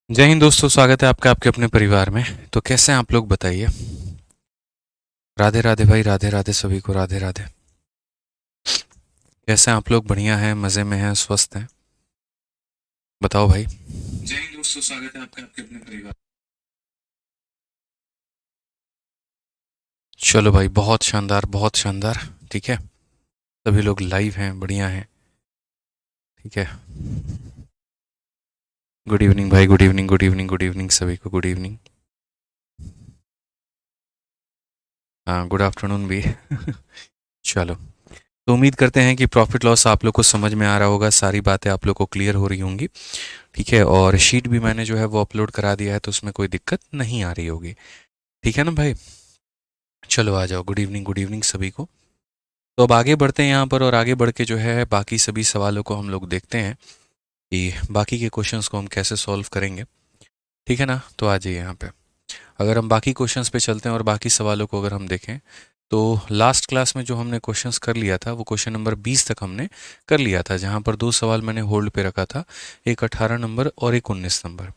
जय हिंद दोस्तों, स्वागत है आपका आपके अपने परिवार में। तो कैसे हैं आप लोग, बताइए। राधे राधे भाई, राधे राधे सभी को, राधे राधे। कैसे हैं आप लोग? बढ़िया हैं, मज़े में हैं, स्वस्थ हैं? बताओ भाई। जय हिंद दोस्तों, स्वागत है आपका आपके अपने परिवार। चलो भाई, बहुत शानदार, बहुत शानदार। ठीक है, सभी लोग लाइव हैं, बढ़िया हैं। ठीक है। गुड इवनिंग भाई, good evening, good evening, good evening सभी को, गुड इवनिंग। हाँ, गुड आफ्टरनून भी। चलो, तो उम्मीद करते हैं कि प्रॉफिट लॉस आप लोग को समझ में आ रहा होगा, सारी बातें आप लोग को क्लियर हो रही होंगी। ठीक है, और शीट भी मैंने जो है वो अपलोड करा दिया है, तो उसमें कोई दिक्कत नहीं आ रही होगी। ठीक है ना भाई? चलो आ जाओ, गुड इवनिंग सभी को। तो अब आगे बढ़ते हैं यहाँ पर, और आगे बढ़ के जो है बाकी सभी सवालों को हम लोग देखते हैं कि बाकी के क्वेश्चंस को हम कैसे सॉल्व करेंगे। ठीक है ना? तो आ जाइए यहाँ पे। अगर हम बाकी क्वेश्चंस पे चलते हैं और बाकी सवालों को अगर हम देखें, तो लास्ट क्लास में जो हमने क्वेश्चंस कर लिया था वो क्वेश्चन नंबर 20 तक हमने कर लिया था, जहाँ पर दो सवाल मैंने होल्ड पे रखा था, एक 18 नंबर और एक 19 नंबर।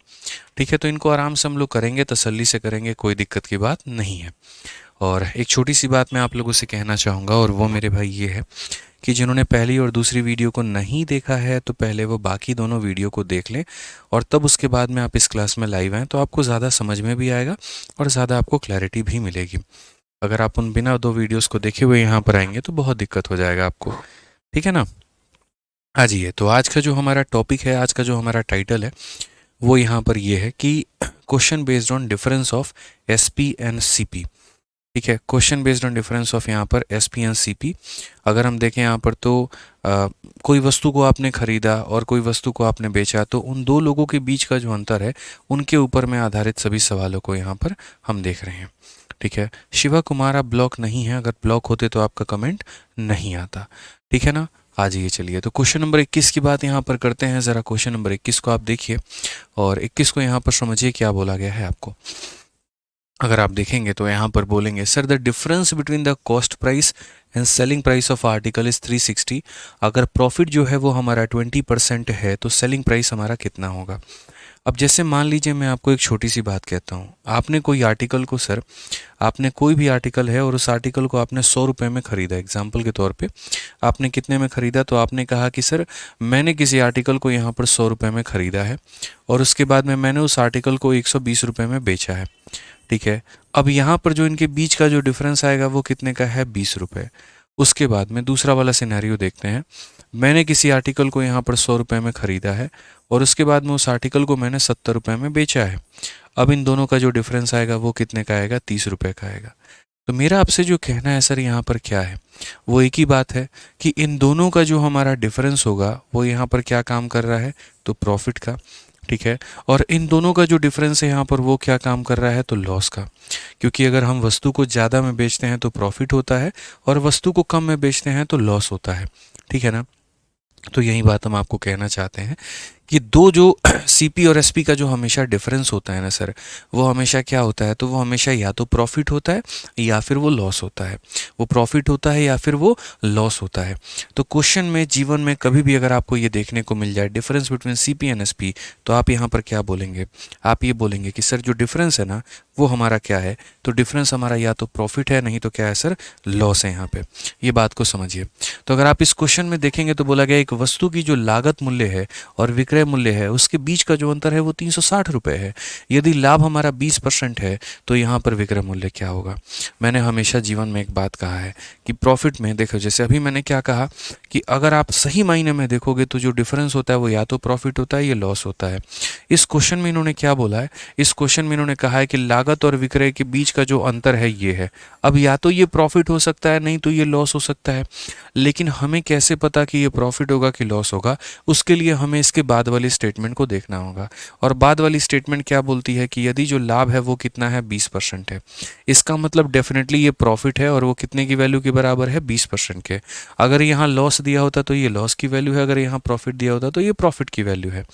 ठीक है, तो इनको आराम से हम लोग करेंगे, तसल्ली से करेंगे, कोई दिक्कत की बात नहीं है। और एक छोटी सी बात मैं आप लोगों से कहना चाहूँगा, और वो मेरे भाई ये है कि जिन्होंने पहली और दूसरी वीडियो को नहीं देखा है, तो पहले वो बाकी दोनों वीडियो को देख लें, और तब उसके बाद में आप इस क्लास में लाइव आएँ, तो आपको ज़्यादा समझ में भी आएगा और ज़्यादा आपको क्लैरिटी भी मिलेगी। अगर आप उन बिना दो वीडियोस को देखे हुए यहाँ पर आएंगे तो बहुत दिक्कत हो जाएगा आपको। ठीक है ना? हाँ जी। ये तो आज का जो हमारा टॉपिक है, आज का जो हमारा टाइटल है, वो यहाँ पर ये है कि question based on difference of SP and CP. ठीक है, question based on difference of यहाँ पर एसपी एंड सीपी। अगर हम देखें यहाँ पर, तो कोई वस्तु को आपने खरीदा और कोई वस्तु को आपने बेचा, तो उन दो लोगों के बीच का जो अंतर है, उनके ऊपर में आधारित सभी सवालों को यहाँ पर हम देख रहे हैं। ठीक है, शिवा कुमार आप ब्लॉक नहीं है, अगर ब्लॉक होते तो आपका कमेंट नहीं आता। ठीक है ना? आ जाइए, चलिए तो क्वेश्चन नंबर 21 की बात यहाँ पर करते हैं। ज़रा क्वेश्चन नंबर 21 को आप देखिए, और 21 को यहाँ पर समझिए क्या बोला गया है आपको। अगर आप देखेंगे तो यहाँ पर बोलेंगे, sir the difference between the cost price and selling price of article is 360। अगर प्रॉफिट जो है वो हमारा 20% है, तो सेलिंग प्राइस हमारा कितना होगा? अब जैसे मान लीजिए, मैं आपको एक छोटी सी बात कहता हूँ। आपने कोई आर्टिकल को, सर आपने कोई भी आर्टिकल है और उस आर्टिकल को आपने 100 रुपये में ख़रीदा, एग्जाम्पल के तौर पे आपने कितने में ख़रीदा? तो आपने कहा कि सर मैंने किसी आर्टिकल को यहाँ पर 100 रुपये में ख़रीदा है, और उसके बाद में मैंने उस आर्टिकल को 120 रुपये में बेचा है। ठीक है, अब यहाँ पर जो इनके बीच का जो डिफरेंस आएगा वो कितने का है? 20 रुपये। उसके बाद में दूसरा वाला सिनेरियो देखते हैं। मैंने किसी आर्टिकल को यहाँ पर 100 रुपये में ख़रीदा है, और उसके बाद में उस आर्टिकल को मैंने 70 रुपये में बेचा है। अब इन दोनों का जो डिफरेंस आएगा वो कितने का आएगा? 30 रुपये का आएगा। तो मेरा आपसे जो कहना है सर यहाँ पर क्या है, वो एक ही बात है कि इन दोनों का जो हमारा डिफरेंस होगा वो यहाँ पर क्या काम कर रहा है? तो प्रॉफिट का। ठीक है, और इन दोनों का जो डिफरेंस है यहाँ पर वो क्या काम कर रहा है? तो लॉस का। क्योंकि अगर हम वस्तु को ज़्यादा में बेचते हैं तो प्रॉफिट होता है, और वस्तु को कम में बेचते हैं तो लॉस होता है। ठीक है ना? तो यही बात हम आपको कहना चाहते हैं कि दो जो सीपी और एसपी का जो हमेशा डिफरेंस होता है ना सर, वो हमेशा क्या होता है? तो वो हमेशा या तो प्रॉफिट होता है या फिर वो लॉस होता है। वो प्रॉफिट होता है या फिर वो लॉस होता है। तो क्वेश्चन में, जीवन में कभी भी अगर आपको ये देखने को मिल जाए difference between CP and SP, तो आप यहाँ पर क्या बोलेंगे? आप ये बोलेंगे कि सर जो डिफरेंस है ना, वो हमारा क्या है? तो डिफरेंस हमारा या तो प्रॉफिट है, नहीं तो क्या है सर? लॉस है यहाँ पे। ये बात को समझिए। तो अगर आप इस क्वेश्चन में देखेंगे तो बोला गया एक वस्तु की जो लागत मूल्य है और विक्रय मूल्य है, उसके बीच का जो अंतर है वो 360 रुपये है। यदि लाभ हमारा 20% है, तो यहाँ पर विक्रय मूल्य क्या होगा? मैंने हमेशा जीवन में एक बात कहा है कि प्रॉफिट में देखो, जैसे अभी मैंने क्या कहा कि अगर आप सही मायने में देखोगे तो जो डिफरेंस होता है वो या तो प्रॉफिट होता है या लॉस होता है। इस क्वेश्चन में इन्होंने क्या बोला है? इस क्वेश्चन में इन्होंने कहा है कि लागत और विक्रय के बीच का जो अंतर है ये है। अब या तो ये प्रॉफिट हो सकता है, नहीं तो ये लॉस हो सकता है। लेकिन हमें कैसे पता कि ये प्रॉफिट होगा कि लॉस होगा? उसके लिए हमें इसके बाद वाली स्टेटमेंट को देखना होगा। और बाद वाली स्टेटमेंट क्या बोलती है कि यदि जो लाभ है वो कितना है? 20% है। इसका मतलब डेफिनेटली ये प्रॉफिट है, और वो कितने की वैल्यू के बराबर है? 20% के। अगर यहाँ लॉस दिया होता तो ये लॉस की वैल्यू है, अगर यहाँ प्रॉफिट दिया होता तो ये प्रॉफिट की वैल्यू है।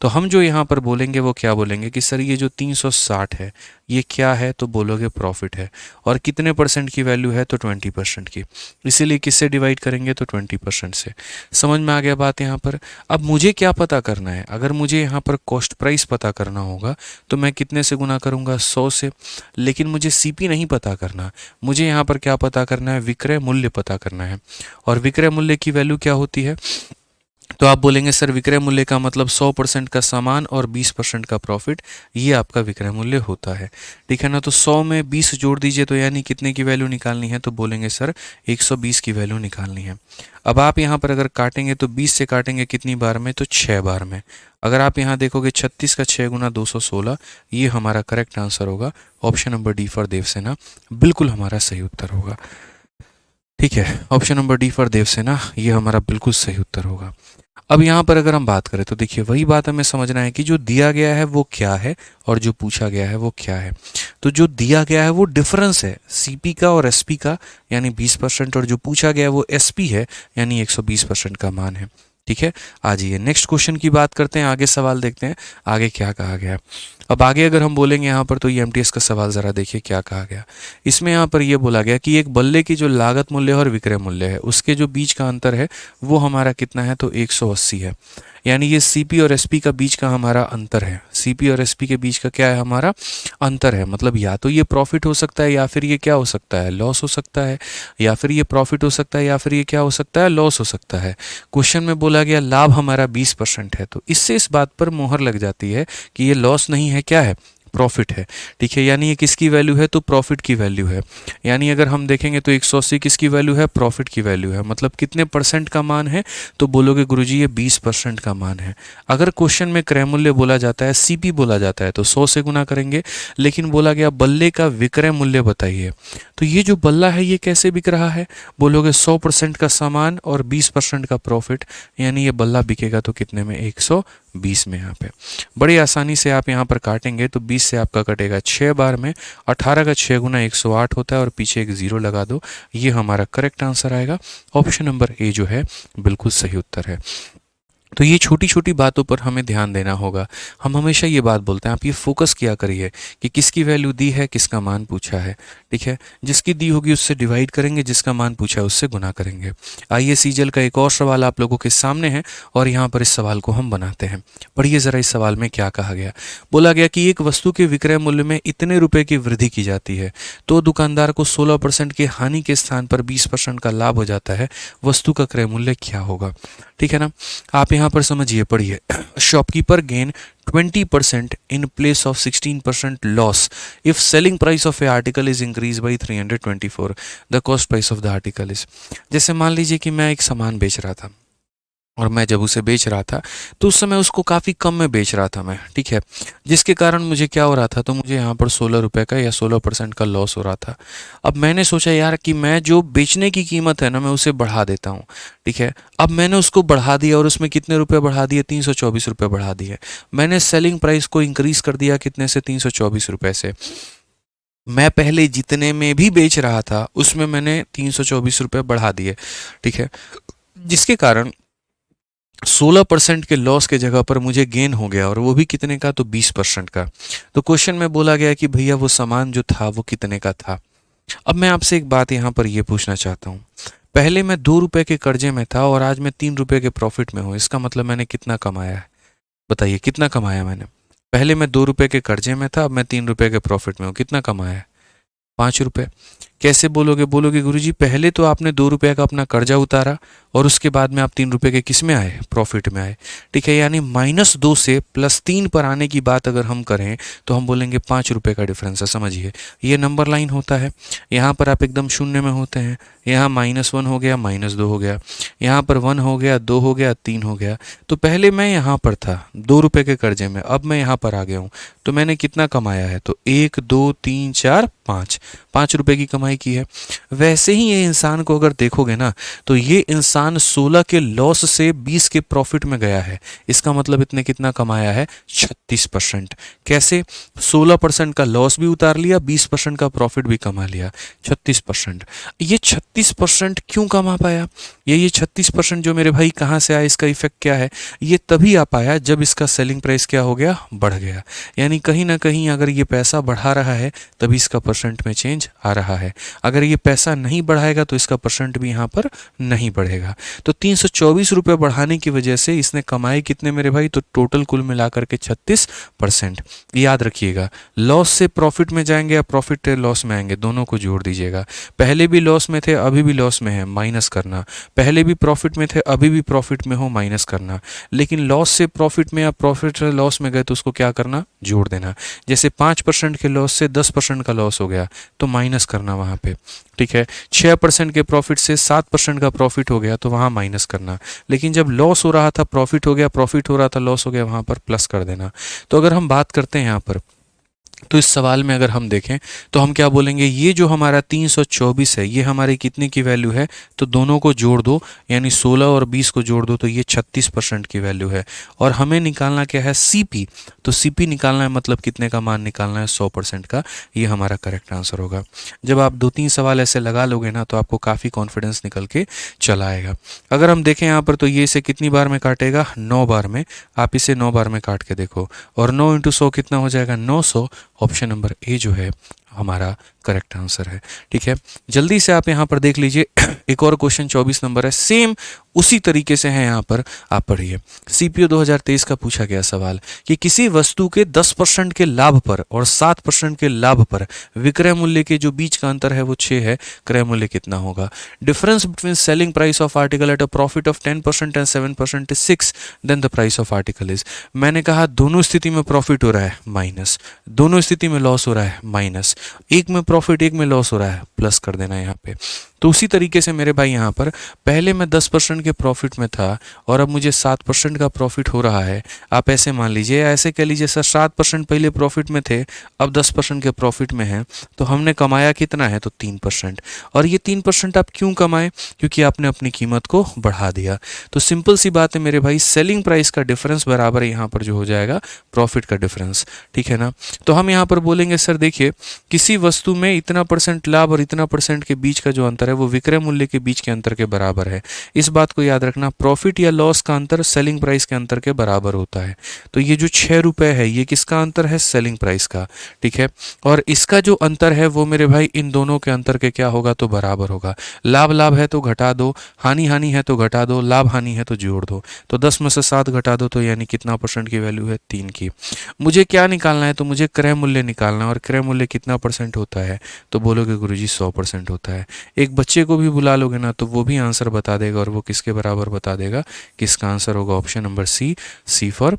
तो हम जो यहाँ पर बोलेंगे वो क्या बोलेंगे कि सर ये जो 360 है ये क्या है? तो बोलोगे प्रॉफिट है। और कितने परसेंट की वैल्यू है? तो 20% की। इसीलिए किससे डिवाइड करेंगे? तो 20% से। समझ में आ गया बात यहाँ पर? अब मुझे क्या पता करना है, अगर मुझे यहाँ पर कॉस्ट प्राइस पता करना होगा तो मैं कितने से गुना करूँगा, 100 से। लेकिन मुझे सीपी नहीं पता करना, मुझे यहाँ पर क्या पता करना है, विक्रय मूल्य पता करना है। और विक्रय मूल्य की वैल्यू क्या होती है, तो आप बोलेंगे सर विक्रय मूल्य का मतलब 100% का सामान और 20% का प्रॉफिट, ये आपका विक्रय मूल्य होता है। ठीक है ना। तो 100 में 20 जोड़ दीजिए तो यानी कितने की वैल्यू निकालनी है, तो बोलेंगे सर 120 की वैल्यू निकालनी है। अब आप यहाँ पर अगर काटेंगे तो 20 से काटेंगे कितनी बार में, तो 6 बार में। अगर आप यहाँ देखोगे 36 का 6 गुना 216, ये हमारा करेक्ट आंसर होगा। Option number D for Devsena बिल्कुल हमारा सही उत्तर होगा। ठीक है, option number D for Devsena ये हमारा बिल्कुल सही उत्तर होगा। अब यहाँ पर अगर हम बात करें तो देखिए वही बात हमें समझना है कि जो दिया गया है वो क्या है और जो पूछा गया है वो क्या है। तो जो दिया गया है वो डिफरेंस है सीपी का और एसपी का, यानी 20%, और जो पूछा गया है वो एसपी है, यानी 120% का मान है। ठीक है, आ जाइए नेक्स्ट क्वेश्चन की बात करते हैं, आगे सवाल देखते हैं आगे क्या कहा गया। अब आगे अगर हम बोलेंगे यहाँ पर तो ये एमटीएस का सवाल ज़रा देखिए क्या कहा गया। इसमें यहाँ पर ये बोला गया कि एक बल्ले की जो लागत मूल्य और विक्रय मूल्य है उसके जो बीच का अंतर है वो हमारा कितना है, तो 180 है। यानी ये सीपी और एसपी का बीच का हमारा अंतर है, सीपी और एसपी के बीच का क्या है, हमारा अंतर है। मतलब या तो ये प्रॉफिट हो सकता है या फिर ये क्या हो सकता है, लॉस हो सकता है, या फिर ये प्रॉफिट हो सकता है या फिर ये क्या हो सकता है, लॉस हो सकता है। क्वेश्चन में बोला गया लाभ हमारा 20% है, तो इससे इस बात पर मोहर लग जाती है कि ये लॉस नहीं है, क्या है, प्रॉफिट है। ठीक है, यानी ये किसकी वैल्यू है, तो प्रॉफिट की वैल्यू है। यानी अगर हम देखेंगे तो 180 किसकी वैल्यू है, प्रॉफिट की वैल्यू है। मतलब कितने परसेंट का मान है, तो बोलोगे गुरुजी ये 20% का मान है। अगर क्वेश्चन में क्रय मूल्य बोला जाता है, सीपी बोला जाता है, तो 100 से गुना करेंगे। लेकिन बोला गया बल्ले का विक्रय मूल्य बताइए, तो ये जो बल्ला है ये कैसे बिक रहा है, बोलोगे 100% का सामान और 20% का प्रॉफिट, यानी ये बल्ला बिकेगा तो कितने में, 120 में। यहाँ पे बड़ी आसानी से आप यहाँ पर काटेंगे तो 20 से आपका कटेगा 6 बार में, 18 का 6 गुना 108 होता है और पीछे एक जीरो लगा दो, ये हमारा करेक्ट आंसर आएगा। ऑप्शन नंबर ए जो है बिल्कुल सही उत्तर है। तो ये छोटी छोटी बातों पर हमें ध्यान देना होगा। हम हमेशा ये बात बोलते हैं, आप ये फोकस किया करिए कि किसकी वैल्यू दी है, किसका मान पूछा है। ठीक है, जिसकी दी होगी उससे डिवाइड करेंगे, जिसका मान पूछा है उससे गुना करेंगे। आइए सीजल का एक और सवाल आप लोगों के सामने है और यहाँ पर इस सवाल को हम बनाते हैं। पढ़िए ज़रा इस सवाल में क्या कहा गया। बोला गया कि एक वस्तु के विक्रय मूल्य में इतने रुपये की वृद्धि की जाती है तो दुकानदार को 16% की हानि के स्थान पर 20% का लाभ हो जाता है, वस्तु का क्रय मूल्य क्या होगा। ठीक है ना, आप यहाँ पर समझिए, पढ़िए। Shopkeeper gain 20% in place of 16% loss if selling price of a article is increased by 324, the cost price of the article is। जैसे मान लीजिए कि मैं एक सामान बेच रहा था और मैं जब उसे बेच रहा था तो उस समय उसको काफ़ी कम में बेच रहा था मैं। ठीक है, जिसके कारण मुझे क्या हो रहा था, तो मुझे यहाँ पर 16 रुपये का या 16% का लॉस हो रहा था। अब मैंने सोचा यार कि मैं जो बेचने की कीमत है ना मैं उसे बढ़ा देता हूँ। ठीक है, अब मैंने उसको बढ़ा दिया और उसमें कितने रुपए बढ़ा दिए, 324 रुपये बढ़ा दिए। मैंने सेलिंग प्राइस को इंक्रीज़ कर दिया कितने से, 324 रुपये से। मैं पहले जितने में भी बेच रहा था उसमें मैंने 324 रुपये बढ़ा दिए। ठीक है, जिसके कारण 16% के लॉस के जगह पर मुझे गेन हो गया, और वो भी कितने का, तो 20% का। तो क्वेश्चन में बोला गया कि भैया वो सामान जो था वो कितने का था। अब मैं आपसे एक बात यहाँ पर ये पूछना चाहता हूँ, पहले मैं 2 रुपये के कर्जे में था और आज मैं 3 रुपये के प्रॉफिट में हूँ, इसका मतलब मैंने कितना कमाया है, बताइए कितना कमाया मैंने। पहले मैं 2 रुपये के कर्जे में था, अब मैं 3 रुपये के प्रॉफिट में हूँ, कितना कमाया है, 5 रुपये। कैसे बोलोगे, बोलोगे गुरुजी पहले तो आपने 2 रुपये का अपना कर्जा उतारा और उसके बाद में आप 3 रुपये के किस में आए, प्रॉफिट में आए। ठीक है, यानी -2 से +3 पर आने की बात अगर हम करें तो हम बोलेंगे 5 रुपये का डिफरेंस है। समझिए ये नंबर लाइन होता है, यहाँ पर आप एकदम शून्य में होते हैं, यहाँ -1 हो गया, -2 हो गया, यहाँ पर 1 हो गया, 2 हो गया, 3 हो गया। तो पहले मैं यहाँ पर था 2 रुपये के कर्जे में, अब मैं यहाँ पर आ गया हूँ, तो मैंने कितना कमाया है, तो 1 2 3 4 5 रुपये की कमाई की है। वैसे ही ये इंसान को अगर देखोगे ना तो ये इंसान 16 के लॉस से 20 के प्रॉफिट में गया है। इसका मतलब इतने कितना कमाया है, 36%। कैसे, 16% का लॉस भी उतार लिया, 20% का प्रॉफिट भी कमा लिया, 36%। ये 36% क्यों कमा पाया, ये 36% जो मेरे भाई कहाँ से आया, इसका इफेक्ट क्या है, ये तभी आ पाया जब इसका सेलिंग प्राइस क्या हो गया, बढ़ गया। यानी कहीं ना कहीं अगर ये पैसा बढ़ा रहा है तभी इसका परसेंट में चेंज आ रहा है। अगर ये पैसा नहीं बढ़ाएगा तो इसका परसेंट भी यहाँ पर नहीं बढ़ेगा। तो 324 रुपये बढ़ाने की वजह से इसने कमाए कितने मेरे भाई, तो टोटल कुल मिलाकर के 36%। याद रखिएगा, लॉस से प्रॉफिट में जाएंगे या प्रॉफिट से लॉस में आएंगे, दोनों को जोड़ दीजिएगा। पहले भी लॉस में थे अभी भी लॉस में है, माइनस करना। पहले भी प्रॉफिट में थे अभी भी प्रॉफिट में हो, माइनस करना। लेकिन लॉस से प्रॉफिट में या प्रॉफिट से लॉस में गए तो उसको क्या करना, जोड़ देना। जैसे 5% के लॉस से 10% का लॉस हो गया तो माइनस करना वहाँ पे, ठीक है। 6% के प्रॉफिट से 7% का प्रॉफिट हो गया तो वहाँ माइनस करना। लेकिन जब लॉस हो रहा था प्रॉफिट हो गया, प्रॉफिट हो रहा था लॉस हो गया, वहाँ पर प्लस कर देना। तो अगर हम बात करते हैं यहाँ पर, तो इस सवाल में अगर हम देखें तो हम क्या बोलेंगे, ये जो हमारा 324 है ये हमारी कितने की वैल्यू है, तो दोनों को जोड़ दो, यानी 16 और 20 को जोड़ दो तो ये 36% की वैल्यू है। और हमें निकालना क्या है, सीपी। तो सीपी निकालना है, मतलब कितने का मान निकालना है, 100% का। ये हमारा करेक्ट आंसर होगा। जब आप 2-3 सवाल ऐसे लगा लोगे ना तो आपको काफ़ी कॉन्फिडेंस निकल के चला आएगा। अगर हम देखें यहाँ पर तो ये इसे कितनी बार में काटेगा, 9 बार में। आप इसे 9 बार में काट के देखो, और 9 × 100 कितना हो जाएगा, 900। ऑप्शन नंबर ए जो है हमारा करेक्ट आंसर है, ठीक है। जल्दी से आप यहाँ पर देख लीजिए, एक और क्वेश्चन 24 नंबर है, सेम उसी तरीके से है, यहाँ पर आप पढ़िए। सीपीओ 2023 का पूछा गया सवाल कि किसी वस्तु के 10% के लाभ पर और 7% के लाभ पर विक्रय मूल्य के जो बीच का अंतर है वो 6 है, क्रय मूल्य कितना होगा। Difference between selling price of article at a profit of 10% and 7% is 6, then the price of article is. मैंने कहा दोनों स्थिति में प्रॉफिट हो रहा है, माइनस। दोनों स्थिति में लॉस हो रहा है, माइनस। एक में प्रॉफिट एक में लॉस हो रहा है, प्लस कर देना यहाँ पे। तो उसी तरीके से मेरे भाई यहाँ पर पहले मैं 10% के प्रॉफिट में था और अब मुझे 7% का प्रॉफिट हो रहा है। आप ऐसे मान लीजिए, या ऐसे कह लीजिए, सर 7% पहले प्रॉफिट में थे अब 10% के प्रॉफिट में हैं, तो हमने कमाया कितना है, तो 3%। और ये 3% आप क्यों कमाए, क्योंकि आपने अपनी कीमत को बढ़ा दिया। तो सिंपल सी बात है मेरे भाई, सेलिंग प्राइस का डिफरेंस बराबर यहाँ पर जो हो जाएगा प्रॉफिट का डिफरेंस, ठीक है ना। तो हम यहाँ पर बोलेंगे, सर देखिए किसी वस्तु में इतना % लाभ और इतना % के बीच का जो अंतर है वो विक्रय मूल्य के बीच के अंतर के बराबर है। इस बात को याद रखना, प्रॉफिट या लॉस का अंतर सेलिंग प्राइस के अंतर के बराबर होता है। तो ये जो 6 रुपए है ये किसका अंतर है, सेलिंग प्राइस का, ठीक है। और इसका जो अंतर है वो मेरे भाई इन दोनों के अंतर के क्या होगा, तो बराबर होगा। लाभ लाभ है तो घटा दो, हानि हानि है तो घटा दो, लाभ हानि है तो जोड़ दो। तो 10 में से 7 घटा दो तो यानी कितना % की वैल्यू है, 3 की। मुझे क्या निकालना है, तो मुझे क्रय मूल्य निकालना है। और क्रय मूल्य कितना % होता है, तो बोलोगे गुरुजी 100% होता है। एक बच्चे को भी बुला लोगे ना तो वो भी आंसर बता देगा, और वो किसके बराबर बता देगा, किसका आंसर होगा, option number C, C for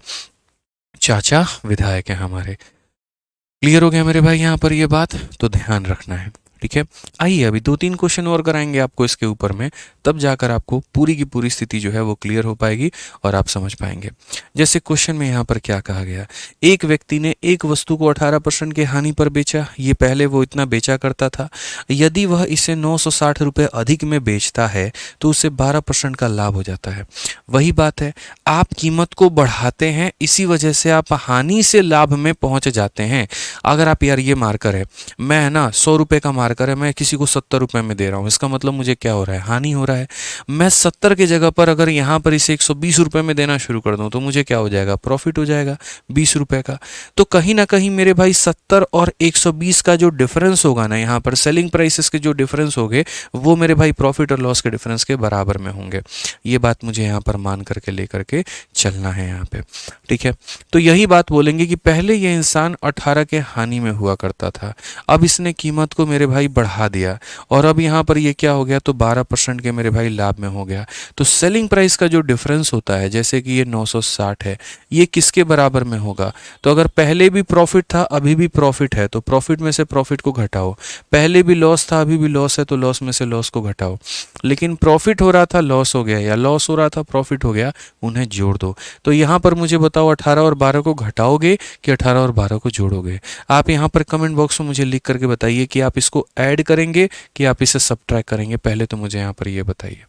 चाचा विधायक है हमारे। क्लियर हो गया मेरे भाई यहाँ पर ये बात, तो ध्यान रखना है, ठीक है। आइए अभी 2-3 क्वेश्चन और कराएंगे आपको इसके ऊपर में, तब जाकर आपको पूरी की पूरी स्थिति जो है वो क्लियर हो पाएगी और आप समझ पाएंगे। जैसे क्वेश्चन में यहाँ पर क्या कहा गया, एक व्यक्ति ने एक वस्तु को 18% के हानि पर बेचा। ये पहले वो इतना बेचा करता था, यदि वह इसे 960 रुपये अधिक में बेचता है तो उसे 12% का लाभ हो जाता है। वही बात है, आप कीमत को बढ़ाते हैं, इसी वजह से आप हानि से लाभ में पहुंच जाते हैं। अगर आप, यार ये मार्कर है, मैं है ना 100 रुपये का मार्कर है, मैं किसी को 70 रुपये में दे रहा हूँ, इसका मतलब मुझे क्या हो रहा है, हानि हो रहा है। मैं 70 की जगह पर अगर यहाँ पर इसे 120 रुपये में देना शुरू कर दूँ तो मुझे क्या हो जाएगा, प्रॉफिट हो जाएगा 20 रुपये का। तो कहीं ना कहीं मेरे भाई 70 और 120 का जो डिफरेंस होगा ना, यहाँ पर सेलिंग प्राइसेस के जो डिफरेंस होंगे वो मेरे भाई प्रॉफिट और लॉस के डिफरेंस के बराबर में होंगे। ये बात मुझे यहाँ पर मान करके लेकर के चलना है यहाँ पे, ठीक है। तो यही बात बोलेंगे कि पहले ये इंसान 18 के हानि में हुआ करता था, अब इसने कीमत को मेरे भाई बढ़ा दिया, और अब यहाँ पर ये क्या हो गया, तो 12% के मेरे भाई लाभ में हो गया। तो सेलिंग प्राइस का जो डिफरेंस होता है, जैसे कि ये 960 है, ये किसके बराबर में होगा, तो अगर पहले भी प्रॉफिट था अभी भी प्रॉफिट है तो प्रॉफिट में से प्रॉफिट को घटाओ, पहले भी लॉस था अभी भी लॉस है तो लॉस में से लॉस को घटाओ। लेकिन प्रॉफिट हो रहा था लॉस हो गया, या लॉस हो रहा था प्रॉफिट हो गया, उन्हें जोड़ दो। तो यहाँ पर मुझे बताओ 18 और 12 को घटाओगे कि 18 और 12 को जोड़ोगे। आप यहाँ पर कमेंट बॉक्स में मुझे लिख करके बताइए कि आप इसको ऐड करेंगे कि आप इसे सबट्रैक्ट करेंगे। पहले तो मुझे यहाँ पर ये बताइए,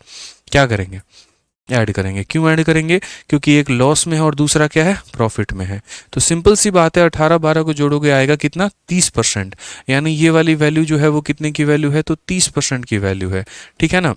क्या करेंगे, ऐड करेंगे। क्यों ऐड करेंगे, क्योंकि एक लॉस में है और दूसरा क्या है, प्रॉफिट में है। तो सिंपल सी बात है, 18-12 को जोड़ोगे आएगा कितना, 30%। यानी ये वाली वैल्यू जो है वो कितने की वैल्यू है, तो 30% की वैल्यू है, ठीक है ना।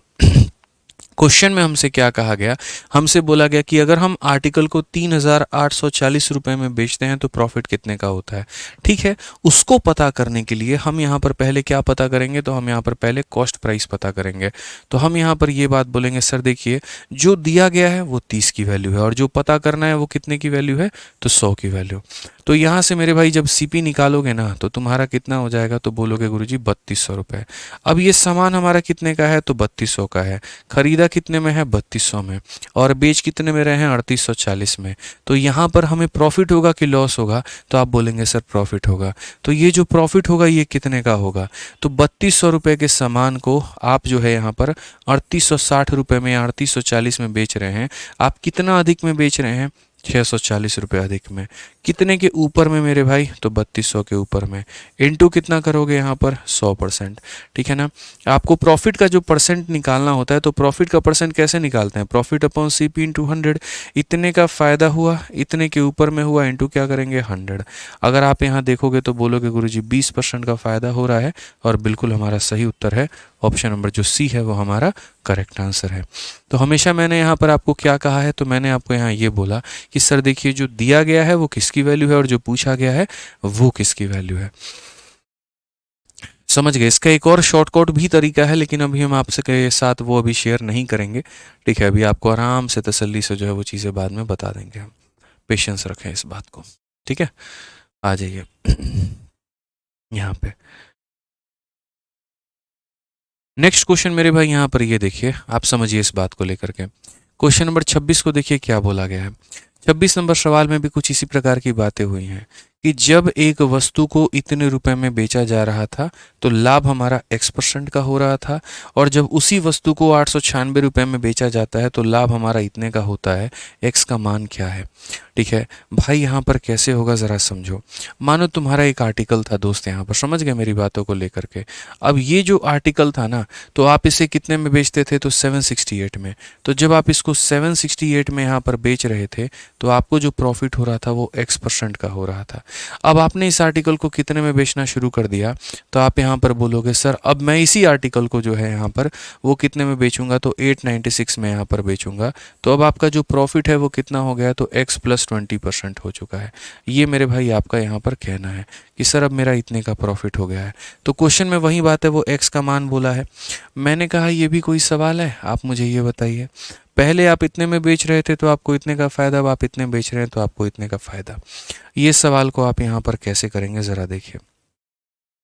क्वेश्चन में हमसे क्या कहा गया, हमसे बोला गया कि अगर हम आर्टिकल को 3,840 रुपये में बेचते हैं तो प्रॉफिट कितने का होता है। ठीक है, उसको पता करने के लिए हम यहाँ पर पहले क्या पता करेंगे, तो हम यहाँ पर पहले कॉस्ट प्राइस पता करेंगे। तो हम यहाँ पर ये बात बोलेंगे, सर देखिए जो दिया गया है वो 30 की वैल्यू है और जो पता करना है वो कितने की वैल्यू है, तो 100 की वैल्यू। तो यहाँ से मेरे भाई जब सीपी निकालोगे ना तो तुम्हारा कितना हो जाएगा, तो बोलोगे गुरुजी 3200 रुपये। अब ये सामान हमारा कितने का है, तो 3200 का है। खरीदा कितने में है, 3200 में, और बेच कितने में रहे हैं, 3840 में। तो यहाँ पर हमें प्रॉफिट होगा कि लॉस होगा, तो आप बोलेंगे सर प्रॉफिट होगा। तो ये जो प्रॉफिट होगा ये कितने का होगा, तो 3200 रुपये के सामान को आप जो है यहाँ पर 3860 रुपये में या 3840 में बेच रहे हैं। आप कितना अधिक में बेच रहे हैं, 640 रुपये अधिक में। कितने के ऊपर में मेरे भाई, तो 3200 के ऊपर में। इनटू कितना करोगे यहाँ पर, 100%। ठीक है ना। आपको प्रॉफिट का जो परसेंट निकालना होता है, तो प्रॉफिट का परसेंट कैसे निकालते हैं, प्रॉफिट अपॉन सीपी इंटू 100। इतने का फ़ायदा हुआ, इतने के ऊपर में हुआ, इंटू क्या करेंगे, 100। अगर आप यहाँ देखोगे तो बोलोगे गुरुजी 20% का फ़ायदा हो रहा है, और बिल्कुल हमारा सही उत्तर है ऑप्शन नंबर जो सी है वो हमारा करेक्ट आंसर है। तो हमेशा मैंने यहाँ पर आपको क्या कहा है, तो मैंने आपको यहाँ ये बोला कि सर देखिए जो दिया गया है वो किसकी वैल्यू है और जो पूछा गया है वो किसकी वैल्यू है। समझ गए। इसका एक और शॉर्टकट भी तरीका है, लेकिन अभी हम आपसे के साथ वो अभी शेयर नहीं करेंगे। ठीक है, अभी आपको आराम से तसल्ली से जो है वो चीज़ें बाद में बता देंगे हम। पेशेंस रखें इस बात को। ठीक है, आ जाइए यहाँ पे नेक्स्ट क्वेश्चन मेरे भाई। यहाँ पर ये देखिए, आप समझिए इस बात को लेकर के। क्वेश्चन नंबर 26 को देखिए क्या बोला गया है। 26 नंबर सवाल में भी कुछ इसी प्रकार की बातें हुई हैं कि जब एक वस्तु को इतने रुपए में बेचा जा रहा था तो लाभ हमारा x% का हो रहा था, और जब उसी वस्तु को 896 रुपये में बेचा जाता है तो लाभ हमारा इतने का होता है। x का मान क्या है। ठीक है भाई, यहाँ पर कैसे होगा ज़रा समझो। मानो तुम्हारा एक आर्टिकल था दोस्त, यहाँ पर समझ गए मेरी बातों को लेकर के। अब ये जो आर्टिकल था ना, तो आप इसे कितने में बेचते थे, तो 768 में। तो जब आप इसको 768 में यहाँ पर बेच रहे थे तो आपको जो प्रॉफिट हो रहा था वो x% का हो रहा था। अब आपने इस आर्टिकल को कितने में बेचना शुरू कर दिया, तो आप यहाँ पर बोलोगे सर अब मैं इसी आर्टिकल को जो है यहाँ पर वो कितने में बेचूंगा, तो 896 में यहाँ पर बेचूंगा। तो अब आपका जो प्रॉफिट है वो कितना हो गया, तो x + 20% हो चुका है। ये मेरे भाई आपका यहाँ पर कहना है कि सर अब मेरा इतने का प्रॉफिट हो गया है। तो क्वेश्चन में वही बात है, वो x का मान बोला है। मैंने कहा ये भी कोई सवाल है, आप मुझे ये बताइए। पहले आप इतने में बेच रहे थे तो आपको इतने का फ़ायदा, अब आप इतने बेच रहे हैं तो आपको इतने का फ़ायदा। ये सवाल को आप यहाँ पर कैसे करेंगे ज़रा देखिए,